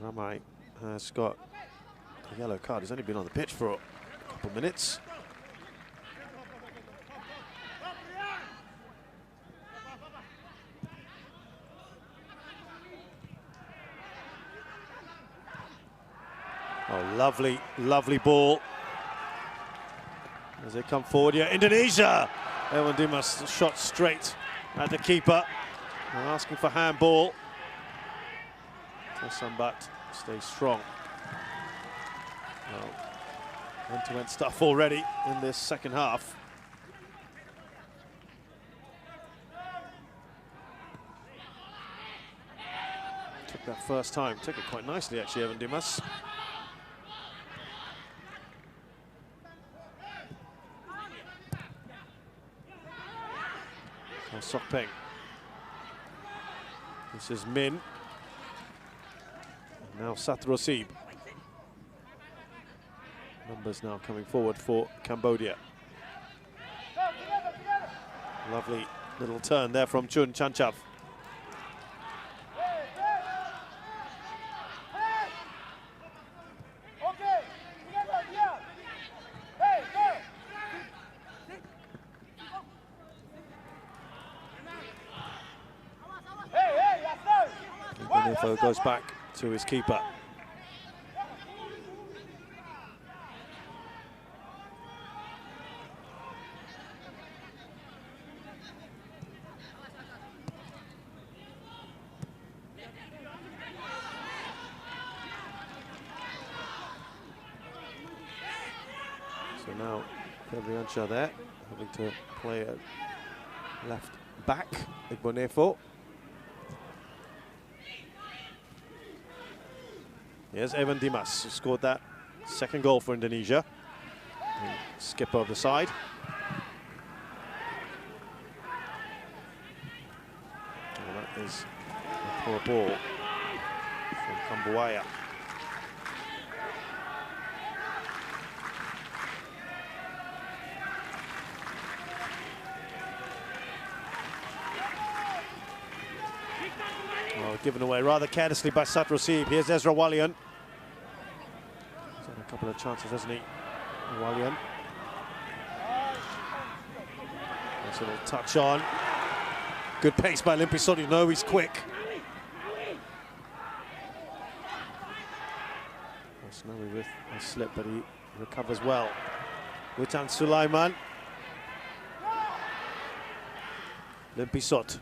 Ramai has got a yellow card. He's only been on the pitch for a couple of minutes. Oh, lovely, lovely ball. As they come forward here, Indonesia! Evan Dimas shot straight at the keeper. They're asking for handball. Sambat stays strong. Well, end-to-end stuff already in this second half. Took that first time, took it quite nicely actually, Evan Dimas. Sok Ping. This is Min. And now Satrosib. Numbers now coming forward for Cambodia. Lovely little turn there from Chun Chanchav. Goes back to his keeper. So now Febriansyah there, having to play a left back, Igbenefo. Here's Evan Dimas, who scored that second goal for Indonesia. And skip over the side. Well, that is a poor ball from Kamboja. Given away rather carelessly by Satrosib. Here's Ezra Walian. He's had a couple of chances, hasn't he? Walian. Nice little touch on. Good pace by Limpisot. You know he's quick. Snowy with a slip, but he recovers well. Witan Sulaiman. Limpisot.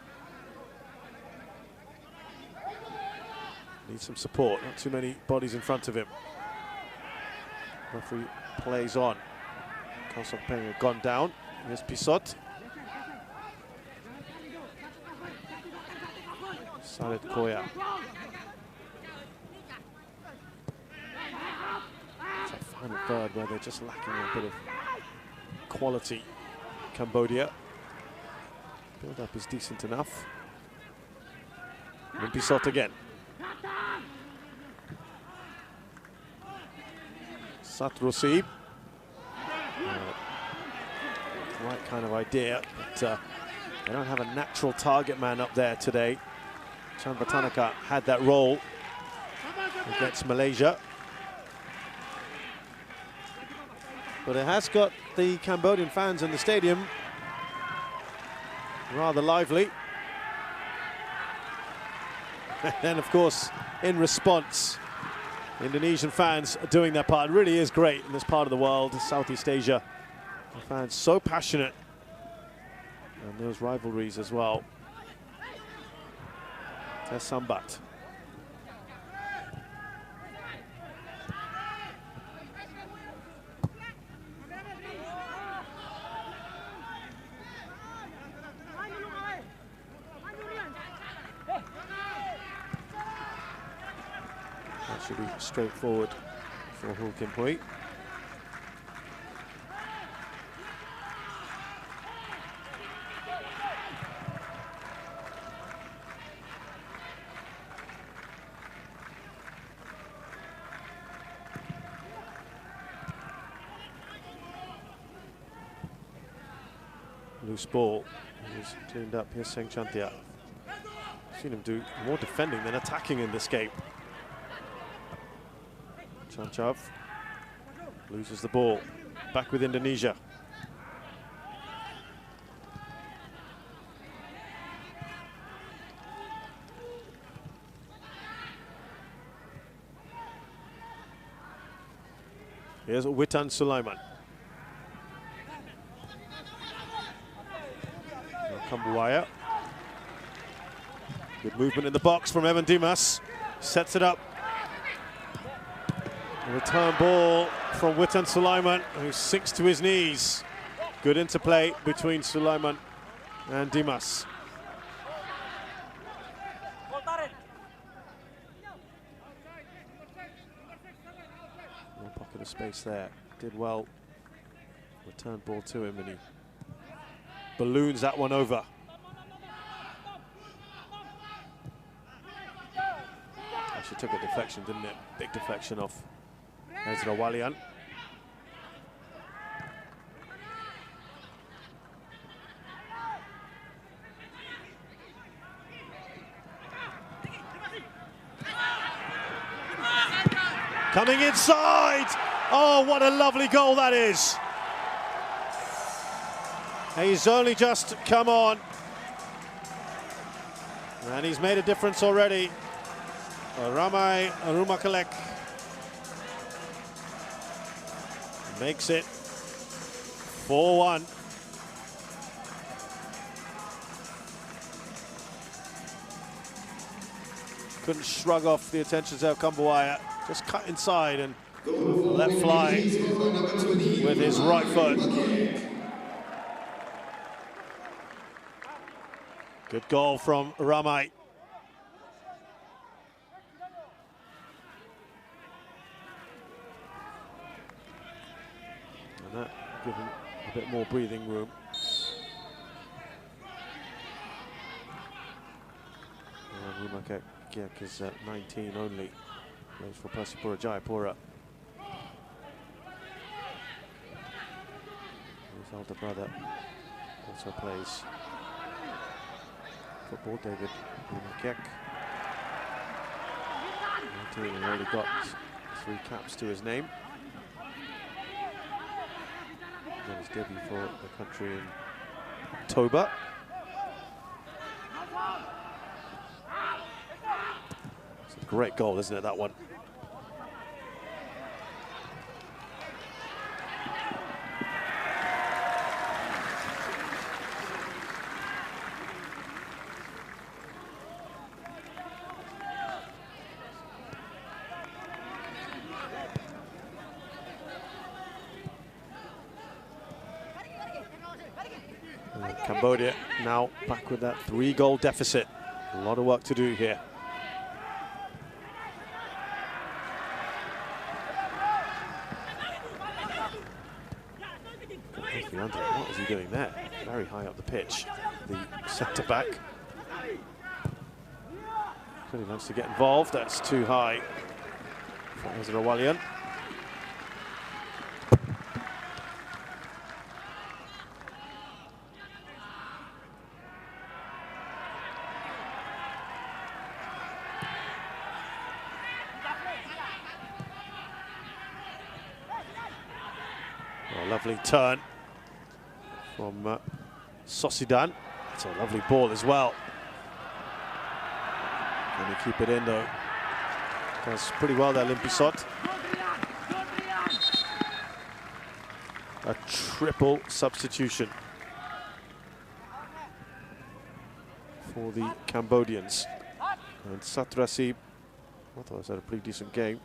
Needs some support, not too many bodies in front of him. Referee plays on. Kosong Peng gone down. Here's Pisot. Salid Koya. It's a final third where they're just lacking a bit of quality. Cambodia. Build-up is decent enough. And Pisot again. Satrosib. Right kind of idea, but they don't have a natural target man up there today. Chan Batanaka had that role against Malaysia. But it has got the Cambodian fans in the stadium rather lively. And then, of course, in response, Indonesian fans are doing their part. It really is great in this part of the world, Southeast Asia. The fans so passionate. And those rivalries as well. There's Sambat. That should be straightforward for Hu Kim Hui. Loose ball. He's cleaned up. Here's Seng Chantia. Seen him do more defending than attacking in this game. Chanchav loses the ball. Back with Indonesia. Here's Witan Sulaiman. Kamboja. Good movement in the box from Evan Dimas. Sets it up. A return ball from Witan Sulaiman, who sinks to his knees. Good interplay between Sulaiman and Dimas. No pocket of space there. Did well. Return ball to him and he balloons that one over. Actually took a deflection, didn't it? Big deflection off Ezra Walian. Coming inside! Oh, what a lovely goal that is! He's only just come on. And he's made a difference already. Ramai Rumakalek makes it 4-1. Couldn't shrug off the attentions of Kamboja. Just cut inside and let fly with his right foot. Good goal from Ramai. And that gives him a bit more breathing room. And Rumakek is 19 only. Plays for Persipura Jayapura. His older brother also plays football, David Rumakek. 19 and already got 3 caps to his name. Made his debut for the country in October. It's a great goal, isn't it, that one? Cambodia now back with that 3-goal deficit. A lot of work to do here. What is he doing there? Very high up the pitch. The centre back. Really wants to get involved. That's too high for Azrawalian. A lovely turn from Sosidan. It's a lovely ball as well. Can he keep it in though? Does pretty well there, Limpisot. A triple substitution for the Cambodians. And Satrasi, I thought he had a pretty decent game.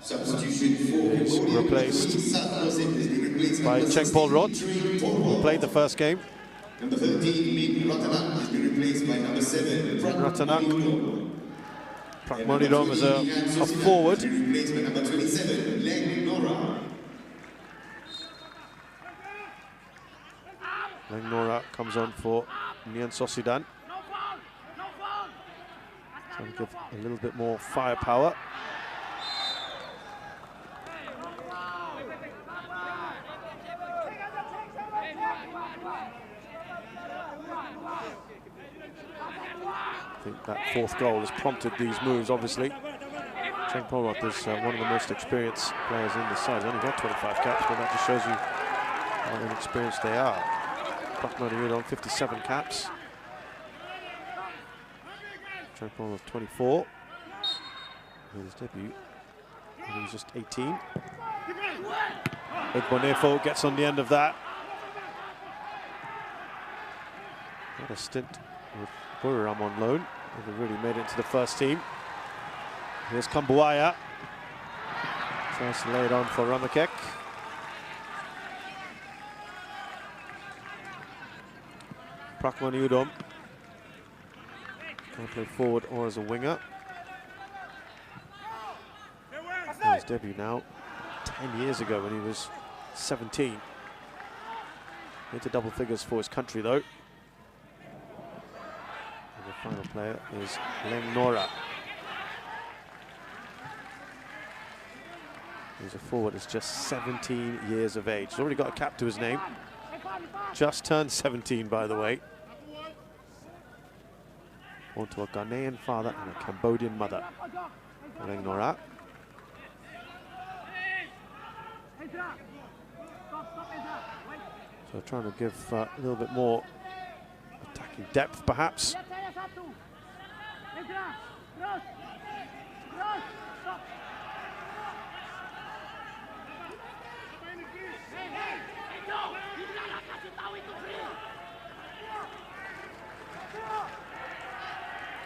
He's replaced by Cheng Paul Rot, who played the first game.
Number 13, Ratanak, has been replaced by number 7,
Ratanak. Prakmonirom is a forward.
Replaced by number 27, Leng Nora.
Leng Nora comes on for Nien Sosidan. Trying to give a little bit more firepower. I think that 4th goal has prompted these moves, obviously. Cheng Polrot is one of the most experienced players in the side. He's only got 25 caps, but that just shows you how inexperienced they are. Prakmonirom on 57 caps. Cheng Polrot 24. In his debut, when he was just 18. Bonefo gets on the end of that. Had a stint with Buriram on loan. Never really made it into the first team. Here's Kamboja. Tries to lay it on for Ramakek. Prakmonirom can play forward or as a winger. His debut now 10 years ago when he was 17. Into double figures for his country though. The final player is Leng Nora. He's a forward, is just 17 years of age. He's already got a cap to his name. Just turned 17, by the way. Born to a Ghanaian father and a Cambodian mother. Leng Nora. So trying to give a little bit more attacking depth, perhaps.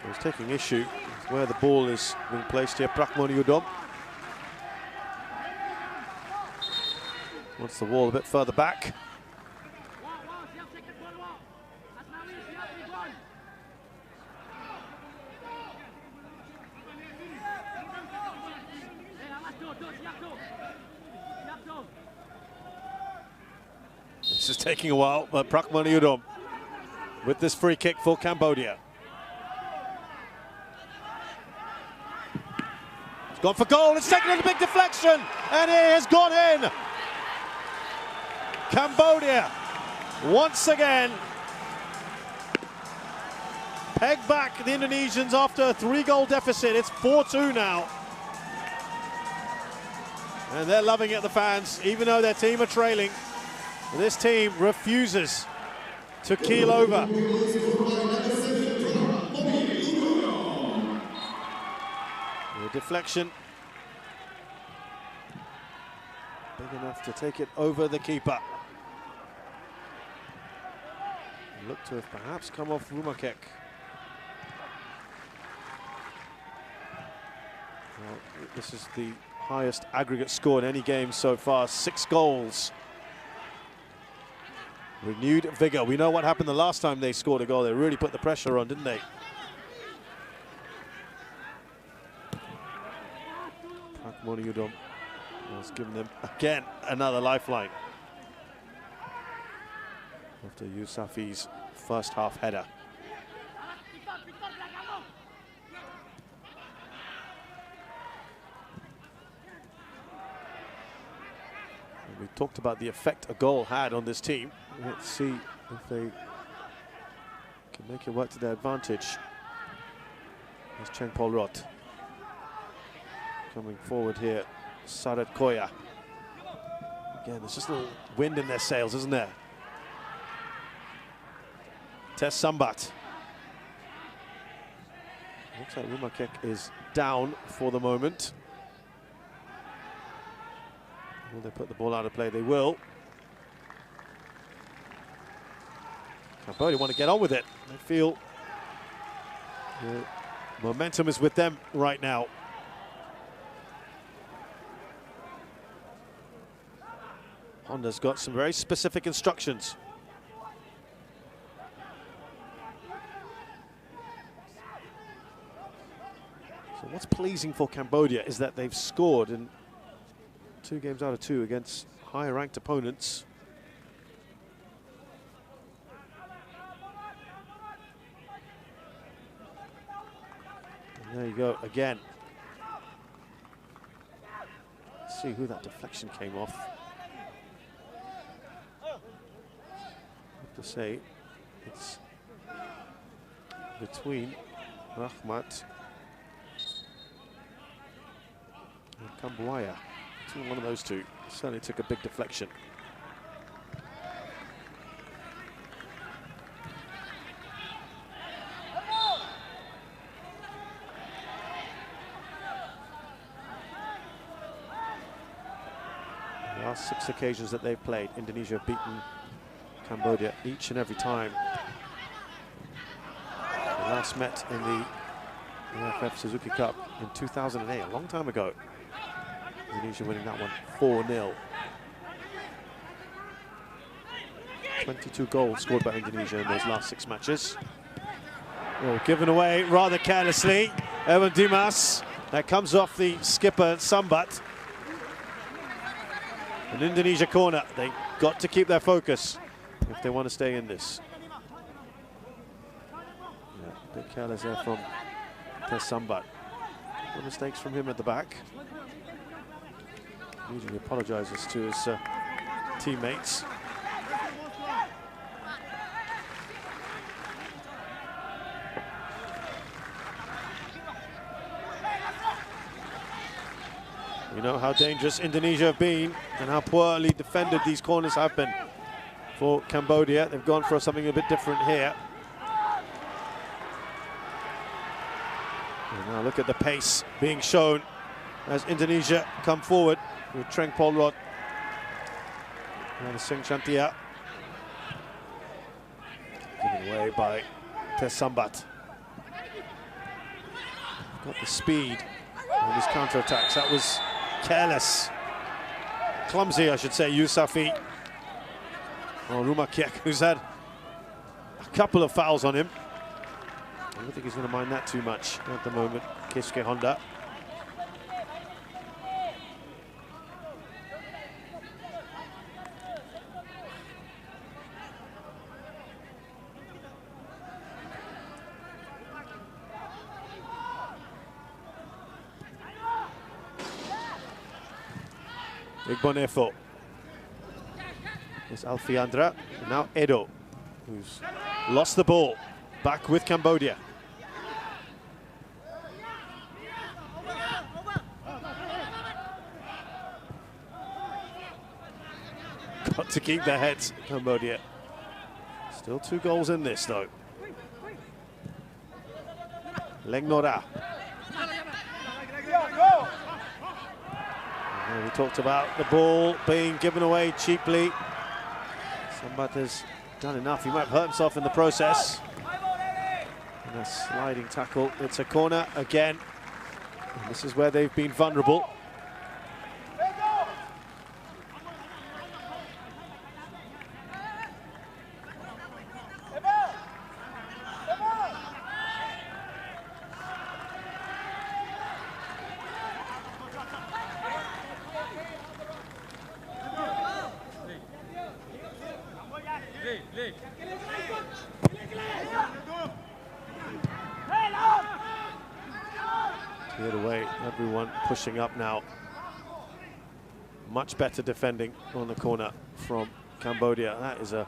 He's taking issue with where the ball is being placed here. Prakmonirom wants the wall a bit further back. This is taking a while, but Prakmonirom with this free kick for Cambodia. It's gone for goal, it's taken in a big deflection, and it has gone in. Cambodia, once again, peg back the Indonesians after a 3-goal deficit. It's 4-2 now. And they're loving it, the fans, even though their team are trailing. This team refuses to keel over. The deflection big enough to take it over the keeper. Look to have perhaps come off Rumakek. Well, this is the highest aggregate score in any game so far, 6 goals. Renewed vigor. We know what happened the last time they scored a goal. They really put the pressure on, didn't they? Pakmoni Udom was giving them, again, another lifeline. After Yusafi's first half header. And we talked about the effect a goal had on this team. Let's see if they can make it work to their advantage. There's Cheng Paul Rot. Coming forward here, Sarat Koya. Again, there's just a little wind in their sails, isn't there? Tess Sambat. Looks like Rumakek is down for the moment. Will they put the ball out of play? They will. Cambodia want to get on with it. They feel the momentum is with them right now. Honda's got some very specific instructions. So what's pleasing for Cambodia is that they've scored in 2 games out of 2 against higher ranked opponents. And there you go again. Let's see who that deflection came off. To say it's between Rahmat and Kamboja. Between one of those two. Certainly took a big deflection. The last 6 occasions that they've played, Indonesia have beaten Cambodia each and every time. They last met in the AFF Suzuki Cup in 2008, a long time ago. Indonesia winning that one 4-0. 22 goals scored by Indonesia in those last 6 matches. Oh, given away rather carelessly. Evan Dimas. That comes off the skipper, Sambat. An Indonesia corner. They got to keep their focus if they want to stay in this. Yeah, a bit careless there from Tess Sambat. No mistakes from him at the back. Immediately apologizes to his teammates. We know how dangerous Indonesia have been and how poorly defended these corners have been for Cambodia. They've gone for something a bit different here. And now look at the pace being shown as Indonesia come forward with Cheng Paul Rot and Singh Chantia. Given away by Tess Sambat. Got the speed on his counter-attacks. That was careless. Clumsy, I should say, Yusafi. Oh, Rumakek, who's had a couple of fouls on him. I don't think he's going to mind that too much at the moment. Keisuke Honda. Big Bonefo. It's Alfiandra, and now Edo, who's lost the ball. Back with Cambodia. Got to keep their heads, Cambodia. Still 2 goals in this, though. Lengnora. We talked about the ball being given away cheaply. Sambat has done enough. He might have hurt himself in the process. And a sliding tackle. It's a corner again. And this is where they've been vulnerable. Cleared away, everyone pushing up now. Much better defending on the corner from Cambodia. That is a...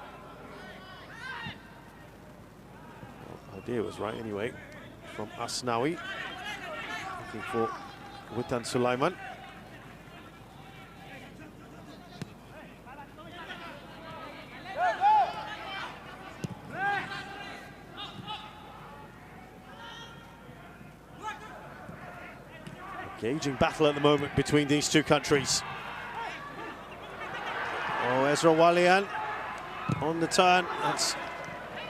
Well, idea was right anyway. From Asnawi. Looking for Witan Sulaiman. Engaging battle at the moment between these two countries. Oh, Ezra Walian on the turn. That's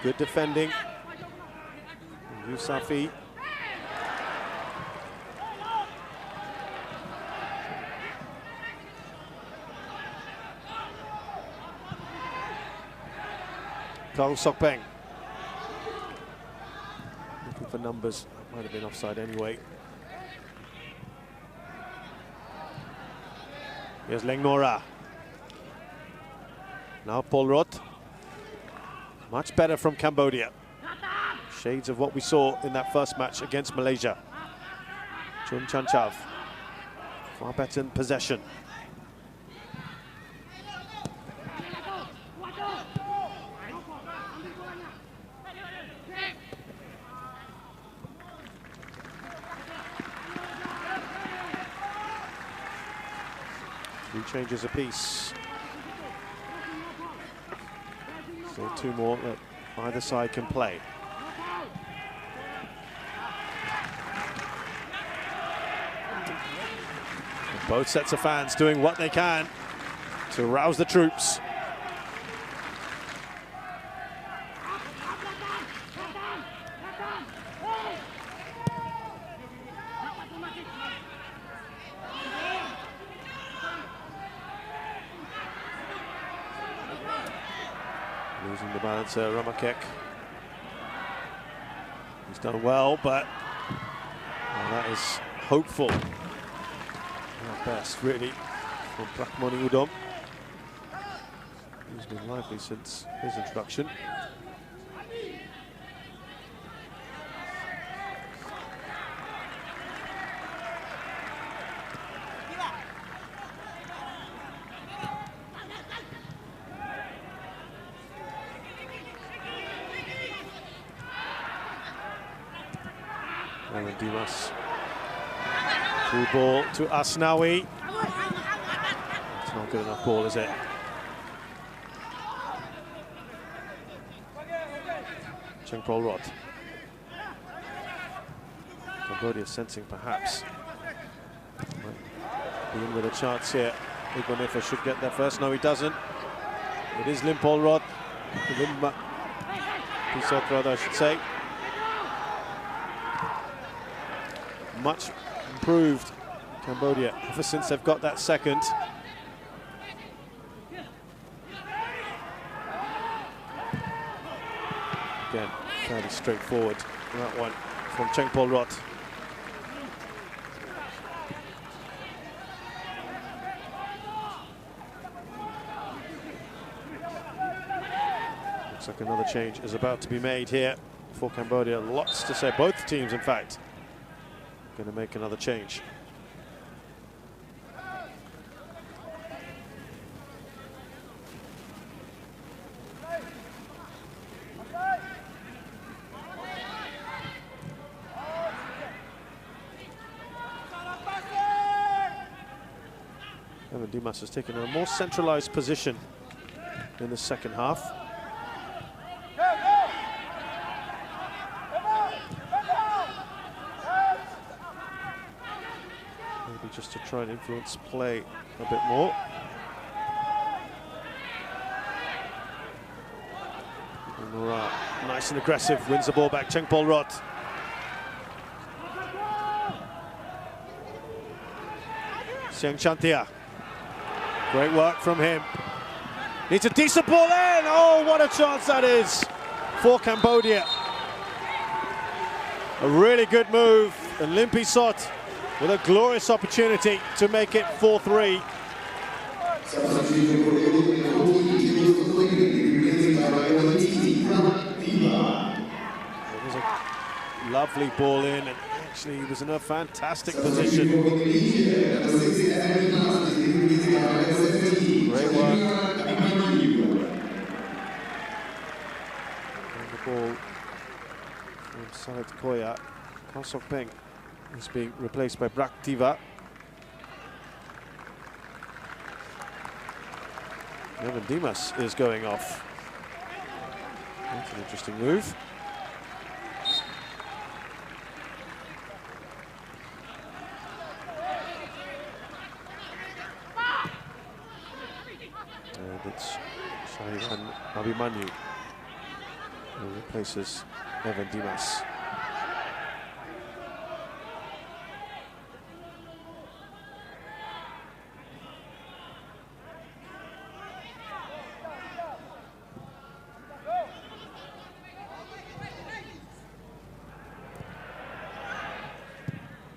good defending. Yusafi. Karl Sokpeng. Looking for numbers. Might have been offside anyway. Here's Leng Nora. Now Paul Roth. Much better from Cambodia. Shades of what we saw in that first match against Malaysia. Chun Chanchav. Far better in possession. Three changes apiece. Still two more that either side can play. And both sets of fans doing what they can to rouse the troops. Losing the balance, Ramakek. He's done well, but that is hopeful at best, really, from Prakmoni Udom. He's been lively since his introduction. Dimas. Through ball to Asnawi. It's not good enough ball, is it? Chengpol Rot. Cambodia sensing perhaps might be in with a chance here. Igwanifa should get there first. No, he doesn't. It is Limpol Rot. Limba Pisotrod, I should say. Much improved Cambodia ever since they've got that second. Again, fairly straightforward that one from Chengpol Rot. Looks like another change is about to be made here for Cambodia. Lots to say, both teams in fact. Going to make another change. Evan Dimas has taken a more centralized position in the second half. Just to try and influence play a bit more. Nice and aggressive, wins the ball back, Chengpol Rot. Siang Chantia. Great work from him. Needs a decent ball in. Oh, what a chance that is for Cambodia. A really good move, and Limpi Sot with a glorious opportunity to make it 4-3.
Substitution for
Lovely ball in, and actually he was in a fantastic position. Great work. And the ball from Salet Koya. Kang Sok Peng is being replaced by Braktiva. Evan Dimas is going off. That's an interesting move. And it's Shahiran Abimanyu who replaces Evan Dimas.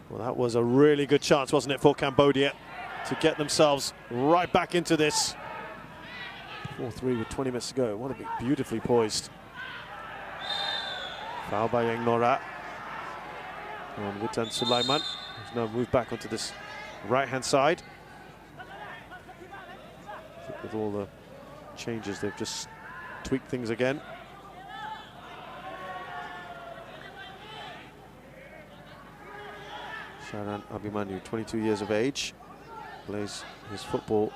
Well, that was a really good chance, wasn't it, for Cambodia to get themselves right back into this. 4-3 with 20 minutes to go. Want to be beautifully poised. Foul by Yang Nora on Witan Sulaiman, who's now moved back onto this right-hand side. I think with all the changes, they've just tweaked things again. Shahiran Abimanyu, 22 years of age, plays his football.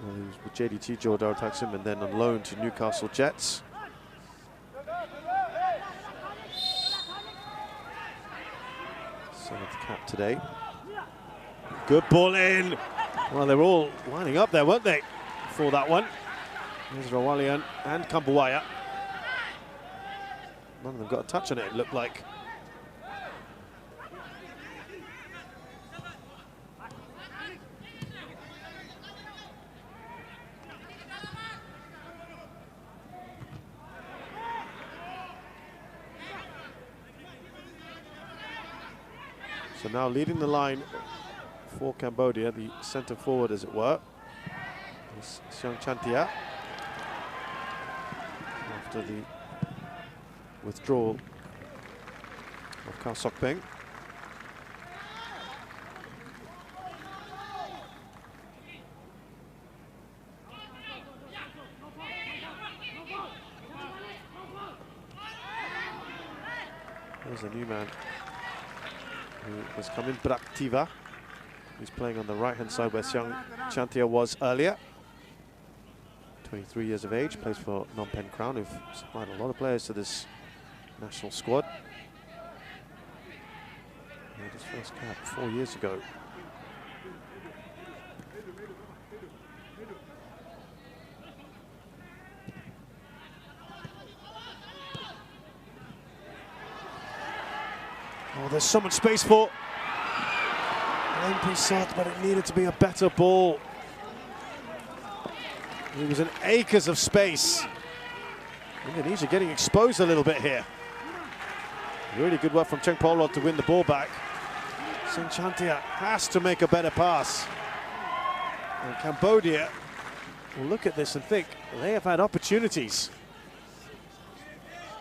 Well, he was with JDT Johor Taksim and then on loan to Newcastle Jets. Seventh cap today. Good ball in. Well, they were all lining up there, weren't they, for that one? There's Rawalian and Kamboja. None of them got a touch on it, it looked like. So now leading the line for Cambodia, the centre forward as it were, is Siang Chantia. After the withdrawal of Kang Sok Peng. There's a new man who has come in, Braktiva. He's playing on the right-hand side where Siang Chantia was earlier. 23 years of age, plays for Phnom Penh Crown, who've supplied a lot of players to this national squad. Made his first cap 4 years ago. Oh, there's so much space for Lempisat, but it needed to be a better ball. It was in acres of space. Indonesia getting exposed a little bit here. Really good work from Cheng Polot to win the ball back. Siang Chantia has to make a better pass. And Cambodia will look at this and think they have had opportunities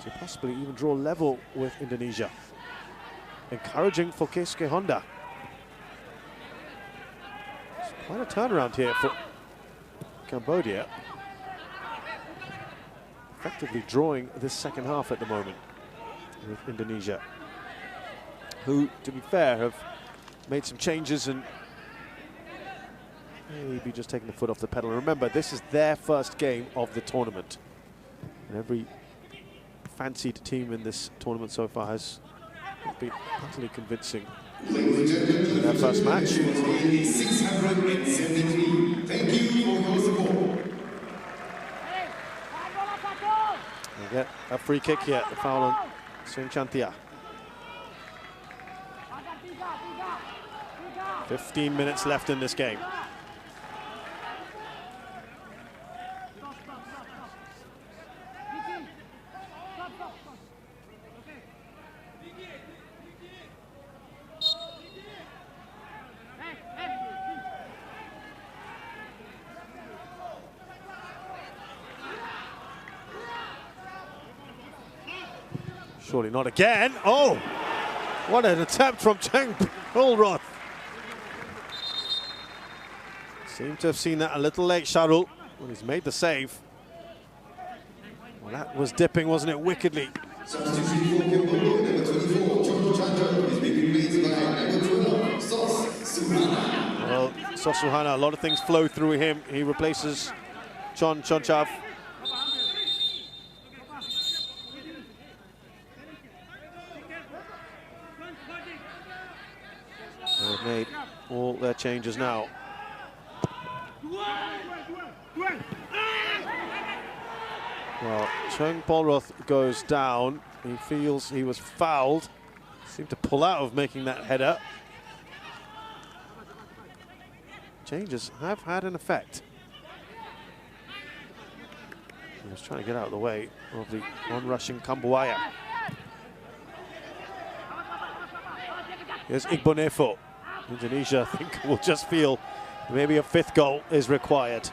to possibly even draw level with Indonesia. Encouraging for Keisuke Honda. It's quite a turnaround here for Cambodia. Effectively drawing this second half at the moment with Indonesia, who, to be fair, have made some changes and maybe just taking the foot off the pedal. And remember, this is their first game of the tournament. And every fancied team in this tournament so far has been utterly convincing in their first match.
673. Thank you for your support.
They get a free kick here, the foul on Siang Chantia. 15 minutes left in this game. Surely not again. Oh, what an attempt from Cheng Polroth. Seemed to have seen that a little late, Sharul, when he's made the save. Well, that was dipping, wasn't it, wickedly. Well, Sosuhana, a lot of things flow through him. He replaces Chonchav. They've made all their changes now. Well, Cheng Polroth goes down. He feels he was fouled. Seemed to pull out of making that header. Changes have had an effect. He was trying to get out of the way of the on-rushing Kamboja. Here's Igbonefo. Indonesia, I think, will just feel maybe a fifth goal is required.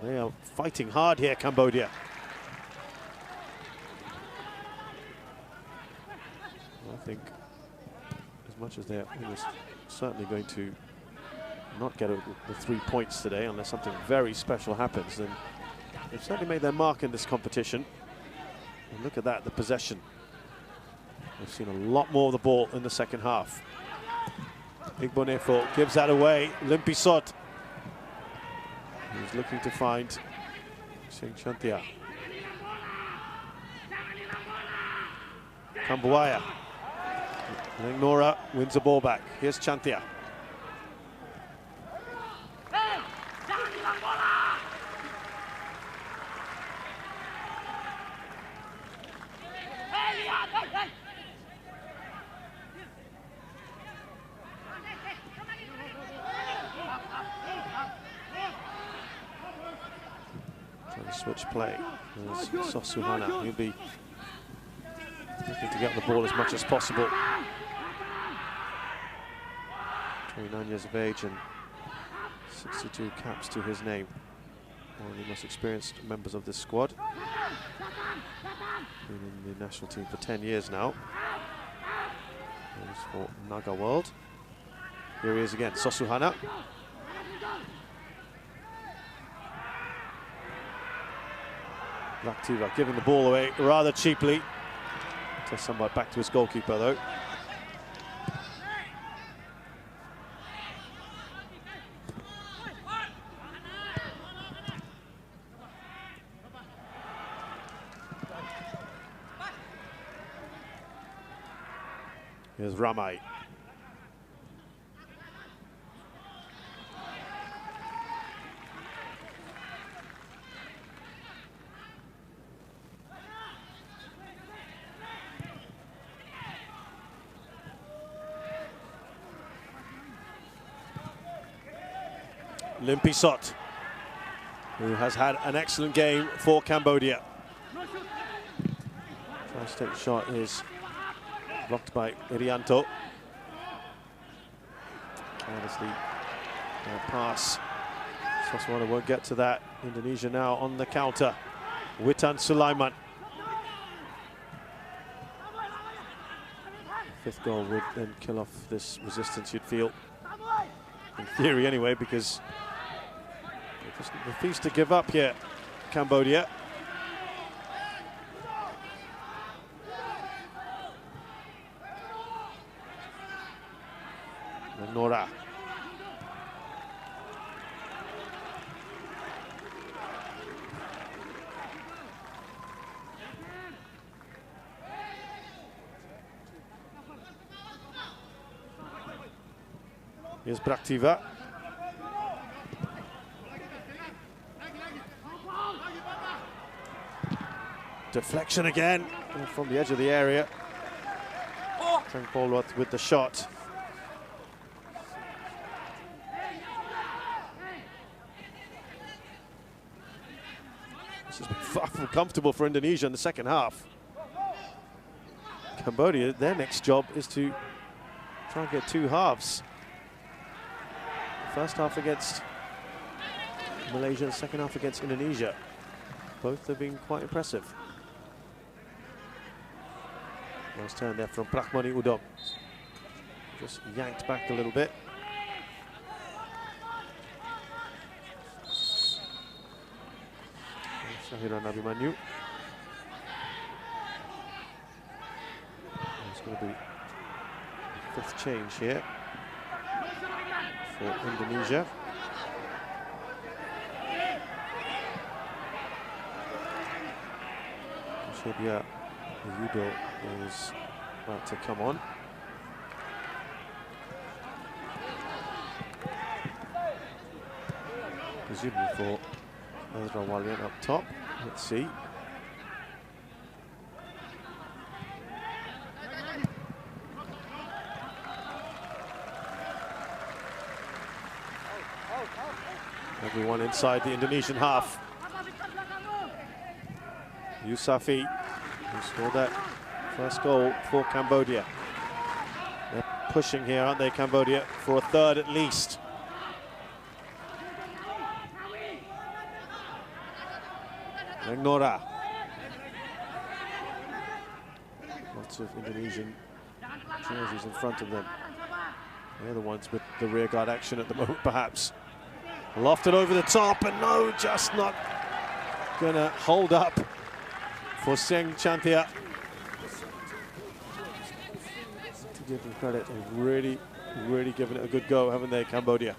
They are fighting hard here, Cambodia. I think as much as they're certainly going to not get the 3 points today, unless something very special happens, then they've certainly made their mark in this competition. And look at that, the possession. We've seen a lot more of the ball in the second half. Igbonefo gives that away. Limpisot. He's looking to find Sing Chantia. Kamboja. Nora wins the ball back. Here's Chantia. Switch play. There's Sosuhana. He'll be looking to get the ball as much as possible. 29 years of age and 62 caps to his name. One of the most experienced members of this squad. Been in the national team for 10 years now. Plays for Naga World. Here he is again, Sosuhana. Raktiva giving the ball away rather cheaply. Test somebody back to his goalkeeper though. Here's Ramai. Limpisot, who has had an excellent game for Cambodia. First take shot is blocked by Irianto. Carelessly pass. Soswana won't get to that. Indonesia now on the counter. Witan Sulaiman. Fifth goal would then kill off this resistance, you'd feel. In theory anyway, because they just refuse to give up here, Cambodia. And Nora. Here's Braktiva. Deflection again from the edge of the area. Cheng Polroth with the shot. This has been far from comfortable for Indonesia in the second half. Cambodia, their next job is to try and get two halves. First half against Malaysia, second half against Indonesia. both have been quite impressive. Nice turn there from Prachmani Udom. Just yanked back a little bit. Shahira Nabimanyu. It's going to be fifth change here for Indonesia. Shebia Yudo is about to come on. Presumably for Ezra Walian up top. Let's see. Everyone inside the Indonesian half. Yusafi, who scored that first goal for Cambodia. They're pushing here, aren't they, Cambodia, for a third at least. Nora. Lots of Indonesian jerseys in front of them. They're the ones with the rearguard action at the moment, perhaps. Lofted over the top, and no, just not gonna hold up for Seng Chantia. To give them credit, they've really given it a good go, haven't they, Cambodia?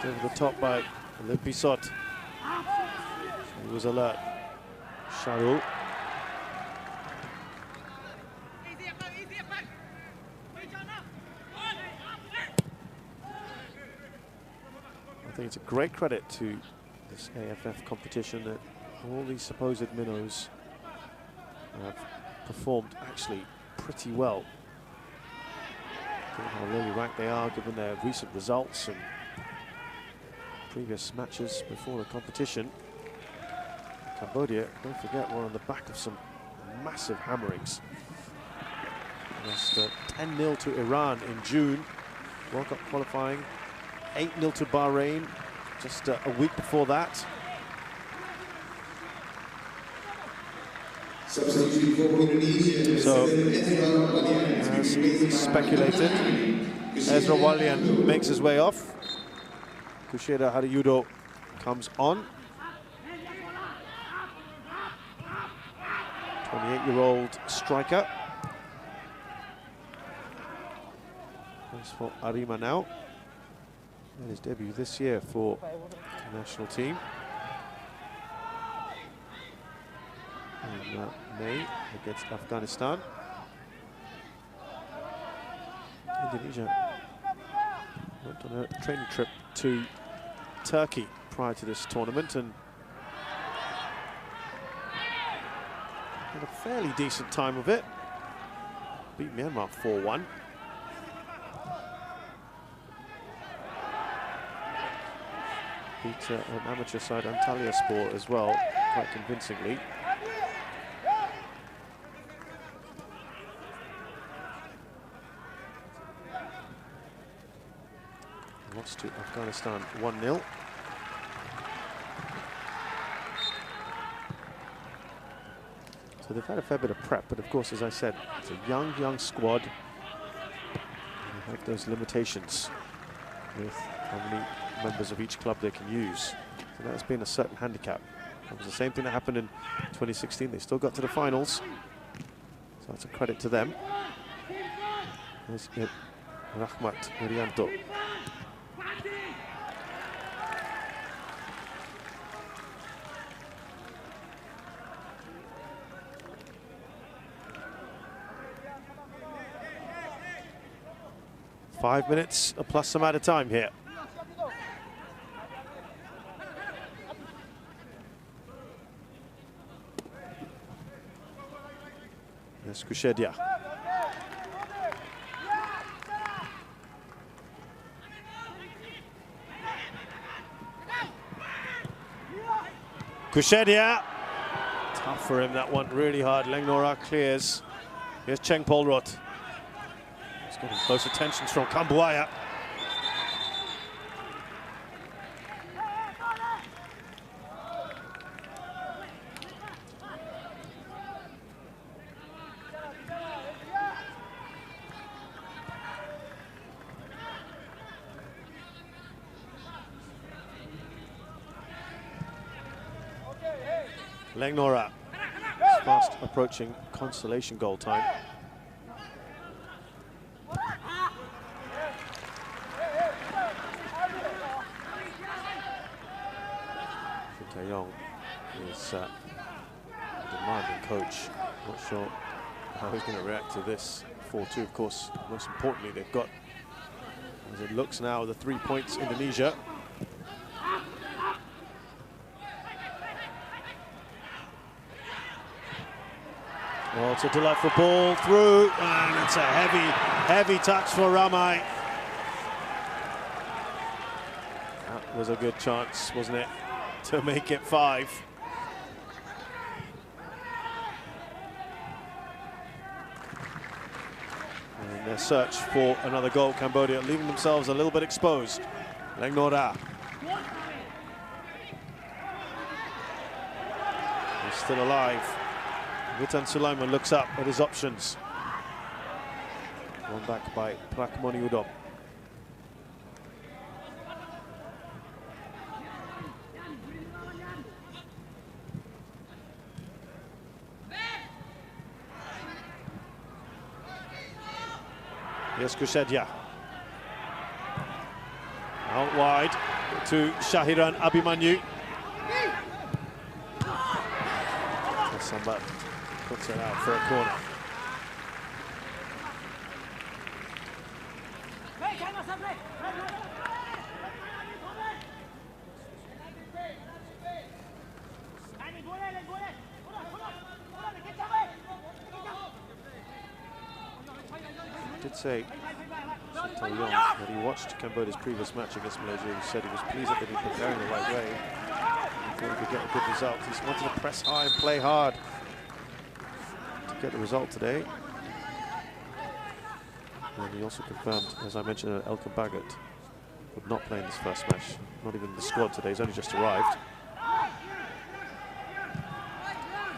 Over the top by Limpisot. He was alert. Sharu. I think it's a great credit to this AFF competition that all these supposed minnows have performed actually pretty well. Given how lowly ranked they are, given their recent results and previous matches before the competition. Cambodia, don't forget, were on the back of some massive hammerings. Lost 10-0 to Iran in June, World Cup qualifying, 8-0 to Bahrain just a week before that. So, as speculated, Ezra Walian makes his way off. Kushida Hariyudo comes on. 28-year-old striker. As for Arima now. And his debut this year for the national team. In May against Afghanistan. Indonesia went on a training trip to Turkey prior to this tournament and had a fairly decent time of it. Beat Myanmar 4-1. Beat an amateur side, Antalya Sport, as well, quite convincingly. Lost to Afghanistan 1-0. So they've had a fair bit of prep, but of course, as I said, it's a young squad. They have those limitations with how many members of each club they can use. So that's been a certain handicap. It was the same thing that happened in 2016. They still got to the finals. So that's a credit to them. There's Rahmat Irianto. Five minutes plus some out of time here. Yes, Kushedia. Kushedia. Tough for him, that one, really hard. Lengnora clears. Here's Cheng Polrot. He's getting close attentions from Kamboja. Lengnora, fast approaching consolation goal time. Taeyong is a demanding coach. Not sure how he's going to react to this 4-2. Of course, most importantly, they've got, as it looks now, the 3 points Indonesia. Oh, it's a delightful ball through, and it's a heavy touch for Ramai. That was a good chance, wasn't it, to make it 5. And their search for another goal, Cambodia leaving themselves a little bit exposed. Lengnora. He's still alive. Witan Sulaiman looks up at his options. One back by Prakmoni Udom. Here's Kushedia. Out wide to Shahiran Abimanyu. Sambat puts it out for a corner. I did say Taeyong that he watched Cambodia's previous match against Malaysia. He said he was pleased that he'd been preparing the right way. He thought he could get a good result. He wanted to press high and play hard to get the result today. And he also confirmed, as I mentioned, that Elkan Bagot would not play in this first match. Not even in the squad today. He's only just arrived.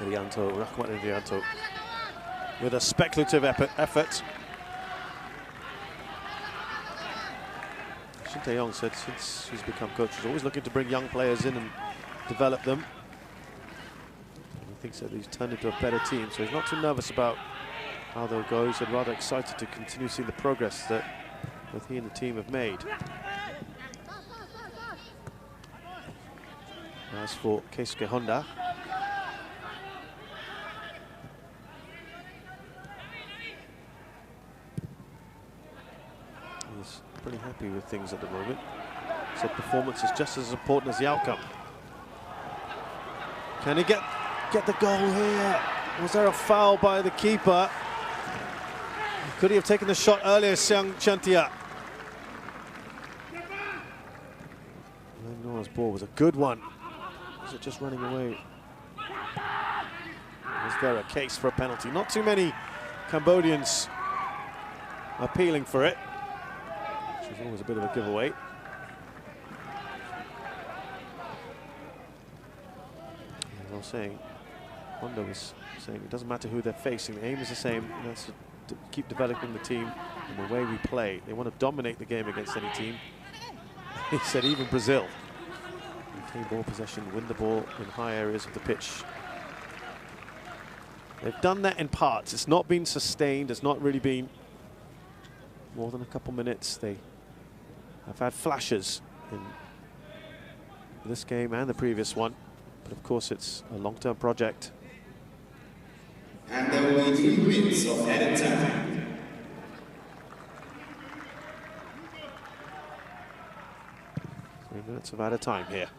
Rahmat Irianto with a speculative effort. Shin Taeyong said since he's become coach, he's always looking to bring young players in and develop them. And he thinks that he's turned into a better team, so he's not too nervous about how they'll go. He said rather excited to continue seeing the progress that both he and the team have made. As for Keisuke Honda, he's pretty happy with things at the moment. So performance is just as important as the outcome. Can he get the goal here? Was there a foul by the keeper? Could he have taken the shot earlier, Siang Chantia? Noah's ball was a good one. Was it just running away? Was there a case for a penalty? Not too many Cambodians appealing for it, which is always a bit of a giveaway. As I was saying, Honda was saying it doesn't matter who they're facing, the aim is the same, and that's to keep developing the team and the way we play. They want to dominate the game against any team. He said even Brazil. Maintain ball possession, win the ball in high areas of the pitch. They've done that in parts. It's not been sustained. It's not really been more than a couple minutes. They have had flashes in this game and the previous one. But of course, it's a long-term project.
And there will be 3 minutes of added time.
3 minutes of added time here.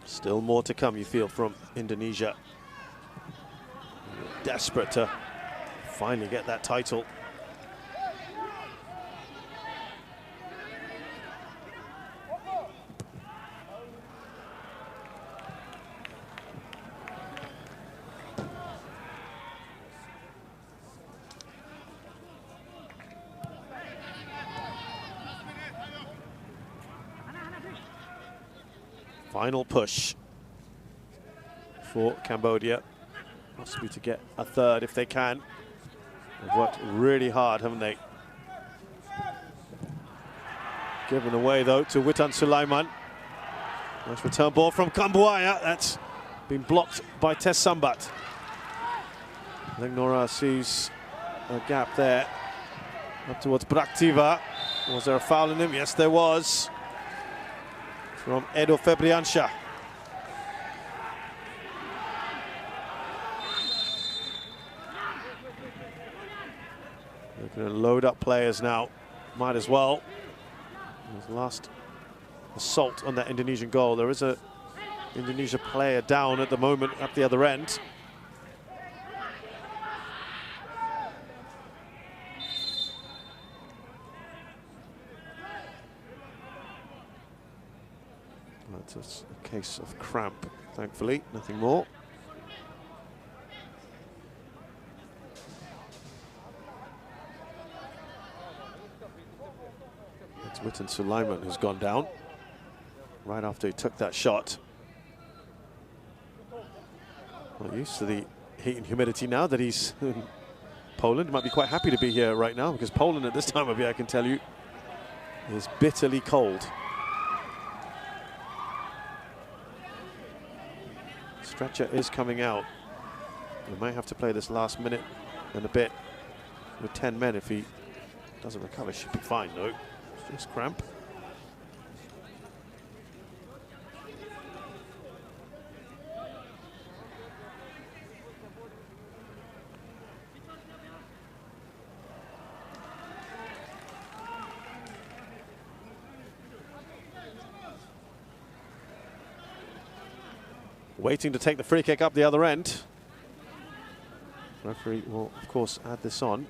Still more to come, you feel, from Indonesia. Desperate to finally get that title. Final push for Cambodia, possibly to get a third if they can. They've worked really hard, haven't they? Given away though to Witan Sulaiman. Nice return ball from Kamboja. That's been blocked by Tess Sambat. I think Nora sees a gap there. Up towards Braktiva. Was there a foul in him? Yes, there was. From Edo Febriansha. They're going to load up players now. Might as well. His last assault on that Indonesian goal. There is a Indonesia player down at the moment at the other end. That's a case of cramp, thankfully, nothing more. It's Witan Sulaiman who's gone down right after he took that shot. Not used to the heat and humidity now that he's in Poland. Might be quite happy to be here right now, because Poland at this time of year, I can tell you, is bitterly cold. Stretcher is coming out. He might have to play this last minute and a bit with 10 men if he doesn't recover. Should be fine though. Just cramp. Waiting to take the free kick up the other end. Referee will, of course, add this on.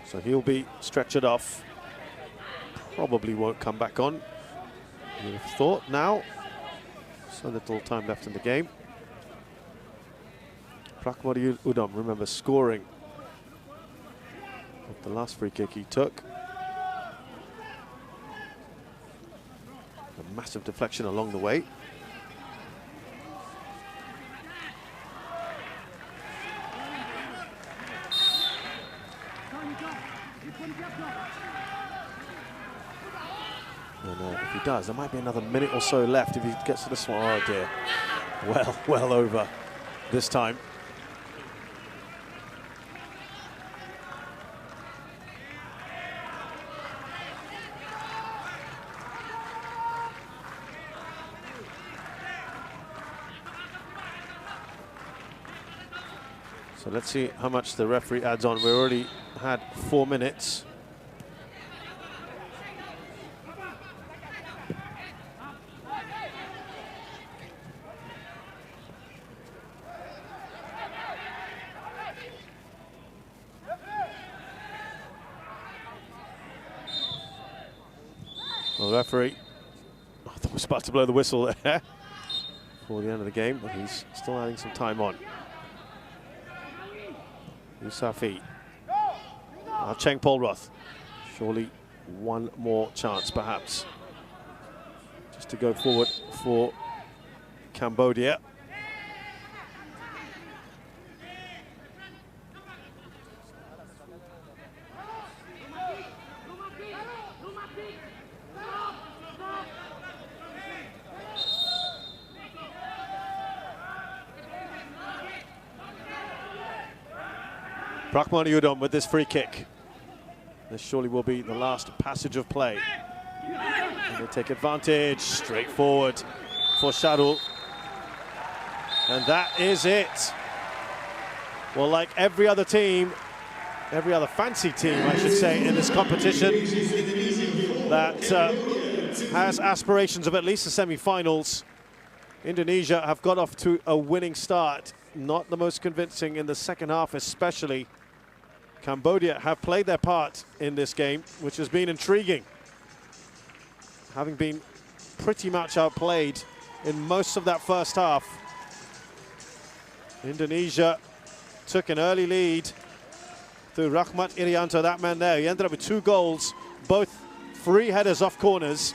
So he'll be stretchered off. Probably won't come back on. You would have thought now. So little time left in the game. Prakmari Udom, remember, scoring the last free kick he took. A massive deflection along the way. And if he does, there might be another minute or so left if he gets to this one. Oh dear. Well over this time. So let's see how much the referee adds on. We already had 4 minutes. Well, the referee, I thought he was about to blow the whistle there for the end of the game, but he's still adding some time on. Yusafi. Cheng Polroth. Surely one more chance, perhaps, just to go forward for Cambodia. Prakmari Udom with this free kick. This surely will be the last passage of play. And they take advantage, straight forward for Sharul. And that is it. Well, like every other team, every other fancy team, I should say, in this competition that has aspirations of at least the semi-finals, Indonesia have got off to a winning start. Not the most convincing in the second half, especially. Cambodia have played their part in this game, which has been intriguing. Having been pretty much outplayed in most of that first half. Indonesia took an early lead through Rahmat Irianto, that man there. He ended up with 2 goals, both free headers off corners.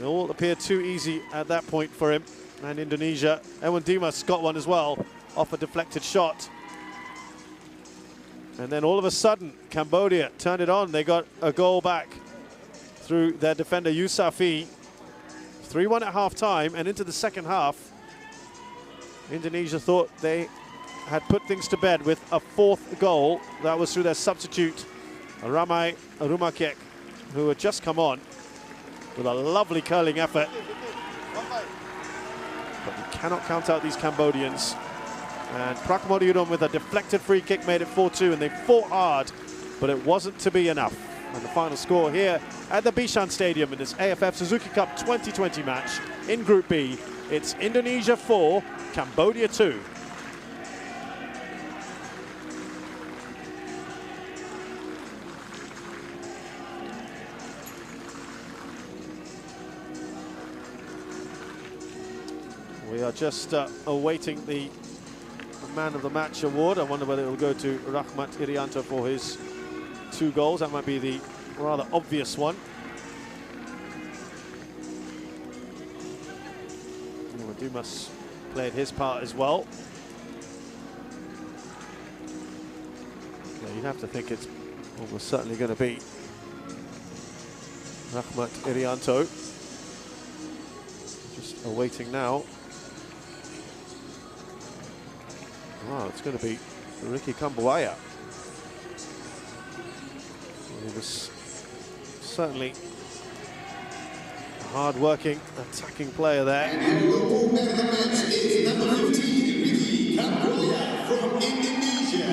It all appeared too easy at that point for him. And Indonesia, Ewan Dimas got one as well. off a deflected shot. And then all of a sudden, Cambodia turned it on. They got a goal back through their defender, Yusafi. 3-1 at half-time, and into the second half, Indonesia thought they had put things to bed with a fourth goal. That was through their substitute, Ramai Rumakek, who had just come on with a lovely curling effort. But you cannot count out these Cambodians. And Prakmodiudom with a deflected free kick made it 4-2, and they fought hard, but it wasn't to be enough. And the final score here at the Bishan Stadium in this AFF Suzuki Cup 2020 match in Group B, it's Indonesia 4, Cambodia 2. We are just awaiting the Man of the Match award. I wonder whether it will go to Rahmat Irianto for his 2 goals. That might be the rather obvious one. Dumas played his part as well. Yeah, you'd have to think it's almost certainly going to be Rahmat Irianto. Just awaiting now. Wow, it's going to be Ricky Kamboja. He was certainly a hard-working, attacking player there.
And the man of the match is number 15, Ricky Kamboja from Indonesia.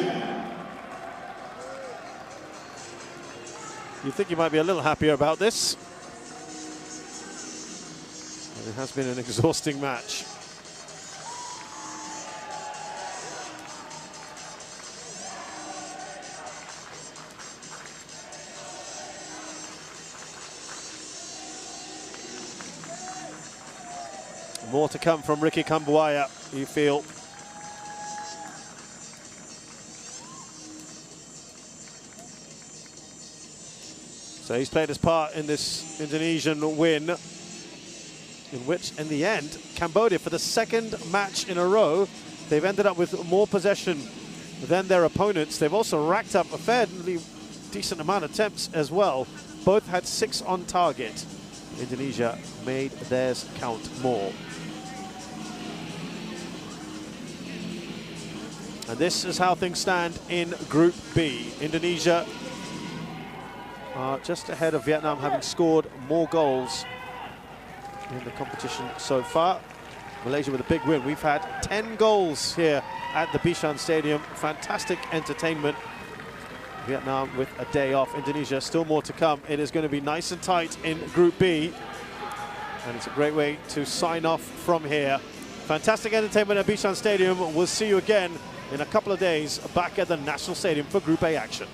You'd think you might be a little happier about this. But it has been an exhausting match. More to come from Ricky Kamboja, you feel. So he's played his part in this Indonesian win, in which, in the end, Cambodia, for the second match in a row, they've ended up with more possession than their opponents. They've also racked up a fairly decent amount of attempts as well. Both had 6 on target. Indonesia made theirs count more. And this is how things stand in Group B. Indonesia are just ahead of Vietnam, having scored more goals in the competition so far. Malaysia with a big win. We've had 10 goals here at the Bishan Stadium. Fantastic entertainment. Vietnam with a day off. Indonesia, still more to come. It is going to be nice and tight in Group B. And it's a great way to sign off from here. Fantastic entertainment at Bishan Stadium. We'll see you again in a couple of days back at the National Stadium for Group A action.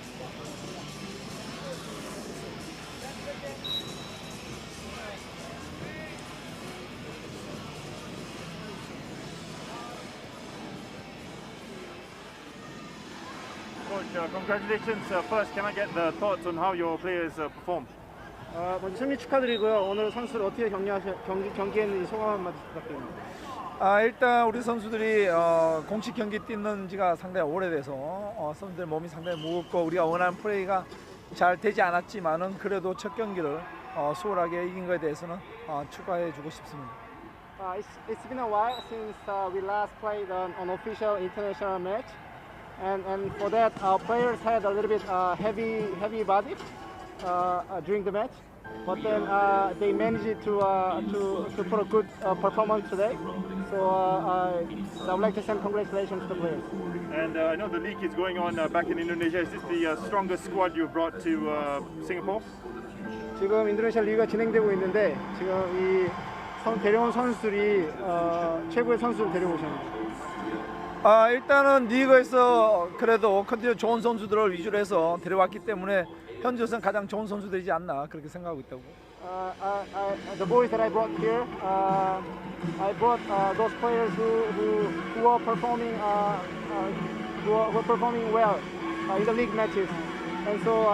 Coach, congratulations. First, can I get the thoughts on how your players performed?
먼저 승리 축하드리고요. 오늘 선수를 어떻게 경기했는지 소감 한마디 부탁드립니다.
일단 우리 선수들이 공식 경기 뛰는 지가 상당히 오래돼서 선수들 몸이 상당히 무겁고 우리가 원하는 플레이가 잘 되지 않았지만은 그래도 첫 경기를 수월하게 이긴 것에 대해서는 축하해 주고 싶습니다.
It's been a while since we last played an official international match, and for that our players had a little bit heavy body during the match. But then they managed to put a good performance today. So I would like to send congratulations to the players.
And I know the league is going on back in Indonesia. Is this the strongest squad you brought to Singapore?
지금 인도네시아 리그가 진행되고 있는데 지금 이 데려온 선수들이 최고의 선수를 데려오셨습니다.
일단은 리그에서 그래도 컨디션 좋은 선수들을 위주로 해서 데려왔기 때문에 현재로서는 가장 좋은 선수들이지 않나 그렇게 생각하고 있다고.
The boys that I brought here, I brought those players who are performing well in the league matches, and so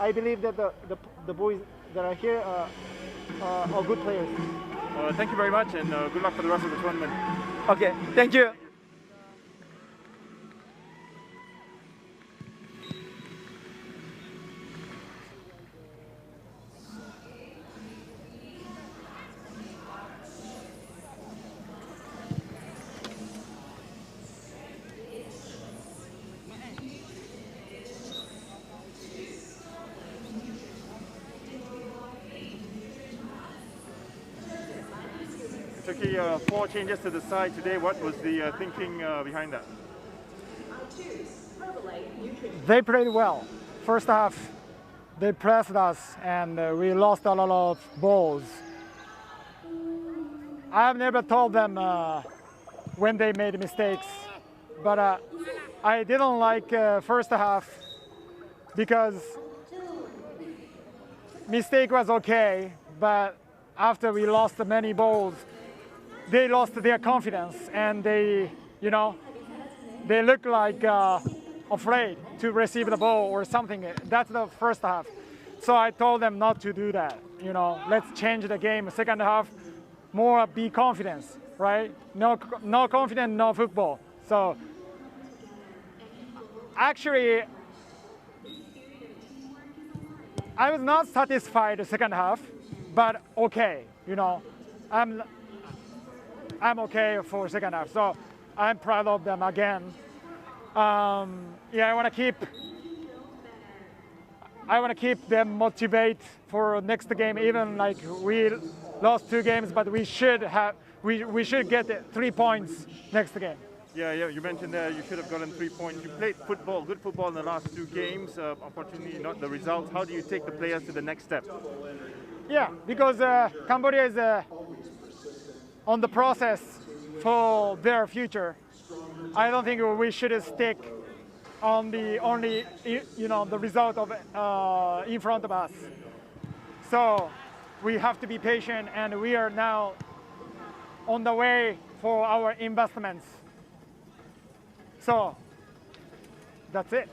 I believe that the boys that are here are good players.
Thank you very much, and good luck for the rest of the tournament.
Okay, thank you.
Turkey, 4 changes to the side today. What was the thinking behind that?
They played well. First half, they pressed us and we lost a lot of balls. I've never told them when they made mistakes, but I didn't like first half because mistake was okay, but after we lost many balls, they lost their confidence and they, you know, they look like afraid to receive the ball or something. That's the first half. So I told them not to do that. You know, let's change the game. Second half, more be confidence, right? No confidence, no football. So actually, I was not satisfied the second half, but okay, you know, I'm okay for second half. So I'm proud of them again. Yeah, I want to keep them motivated for next game. Even like we lost 2 games, but we should get 3 points next game.
Yeah, you mentioned that you should have gotten 3 points. You played football, good football in the last 2 games. Unfortunately, not the results. How do you take the players to the next step?
Yeah, because Cambodia is on the process for their future. I don't think we should stick on the only, you know, the result of in front of us. So we have to be patient, and we are now on the way for our investments. So that's it.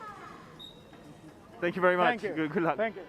Thank you very much.
Thank you.
Good luck.
Thank you.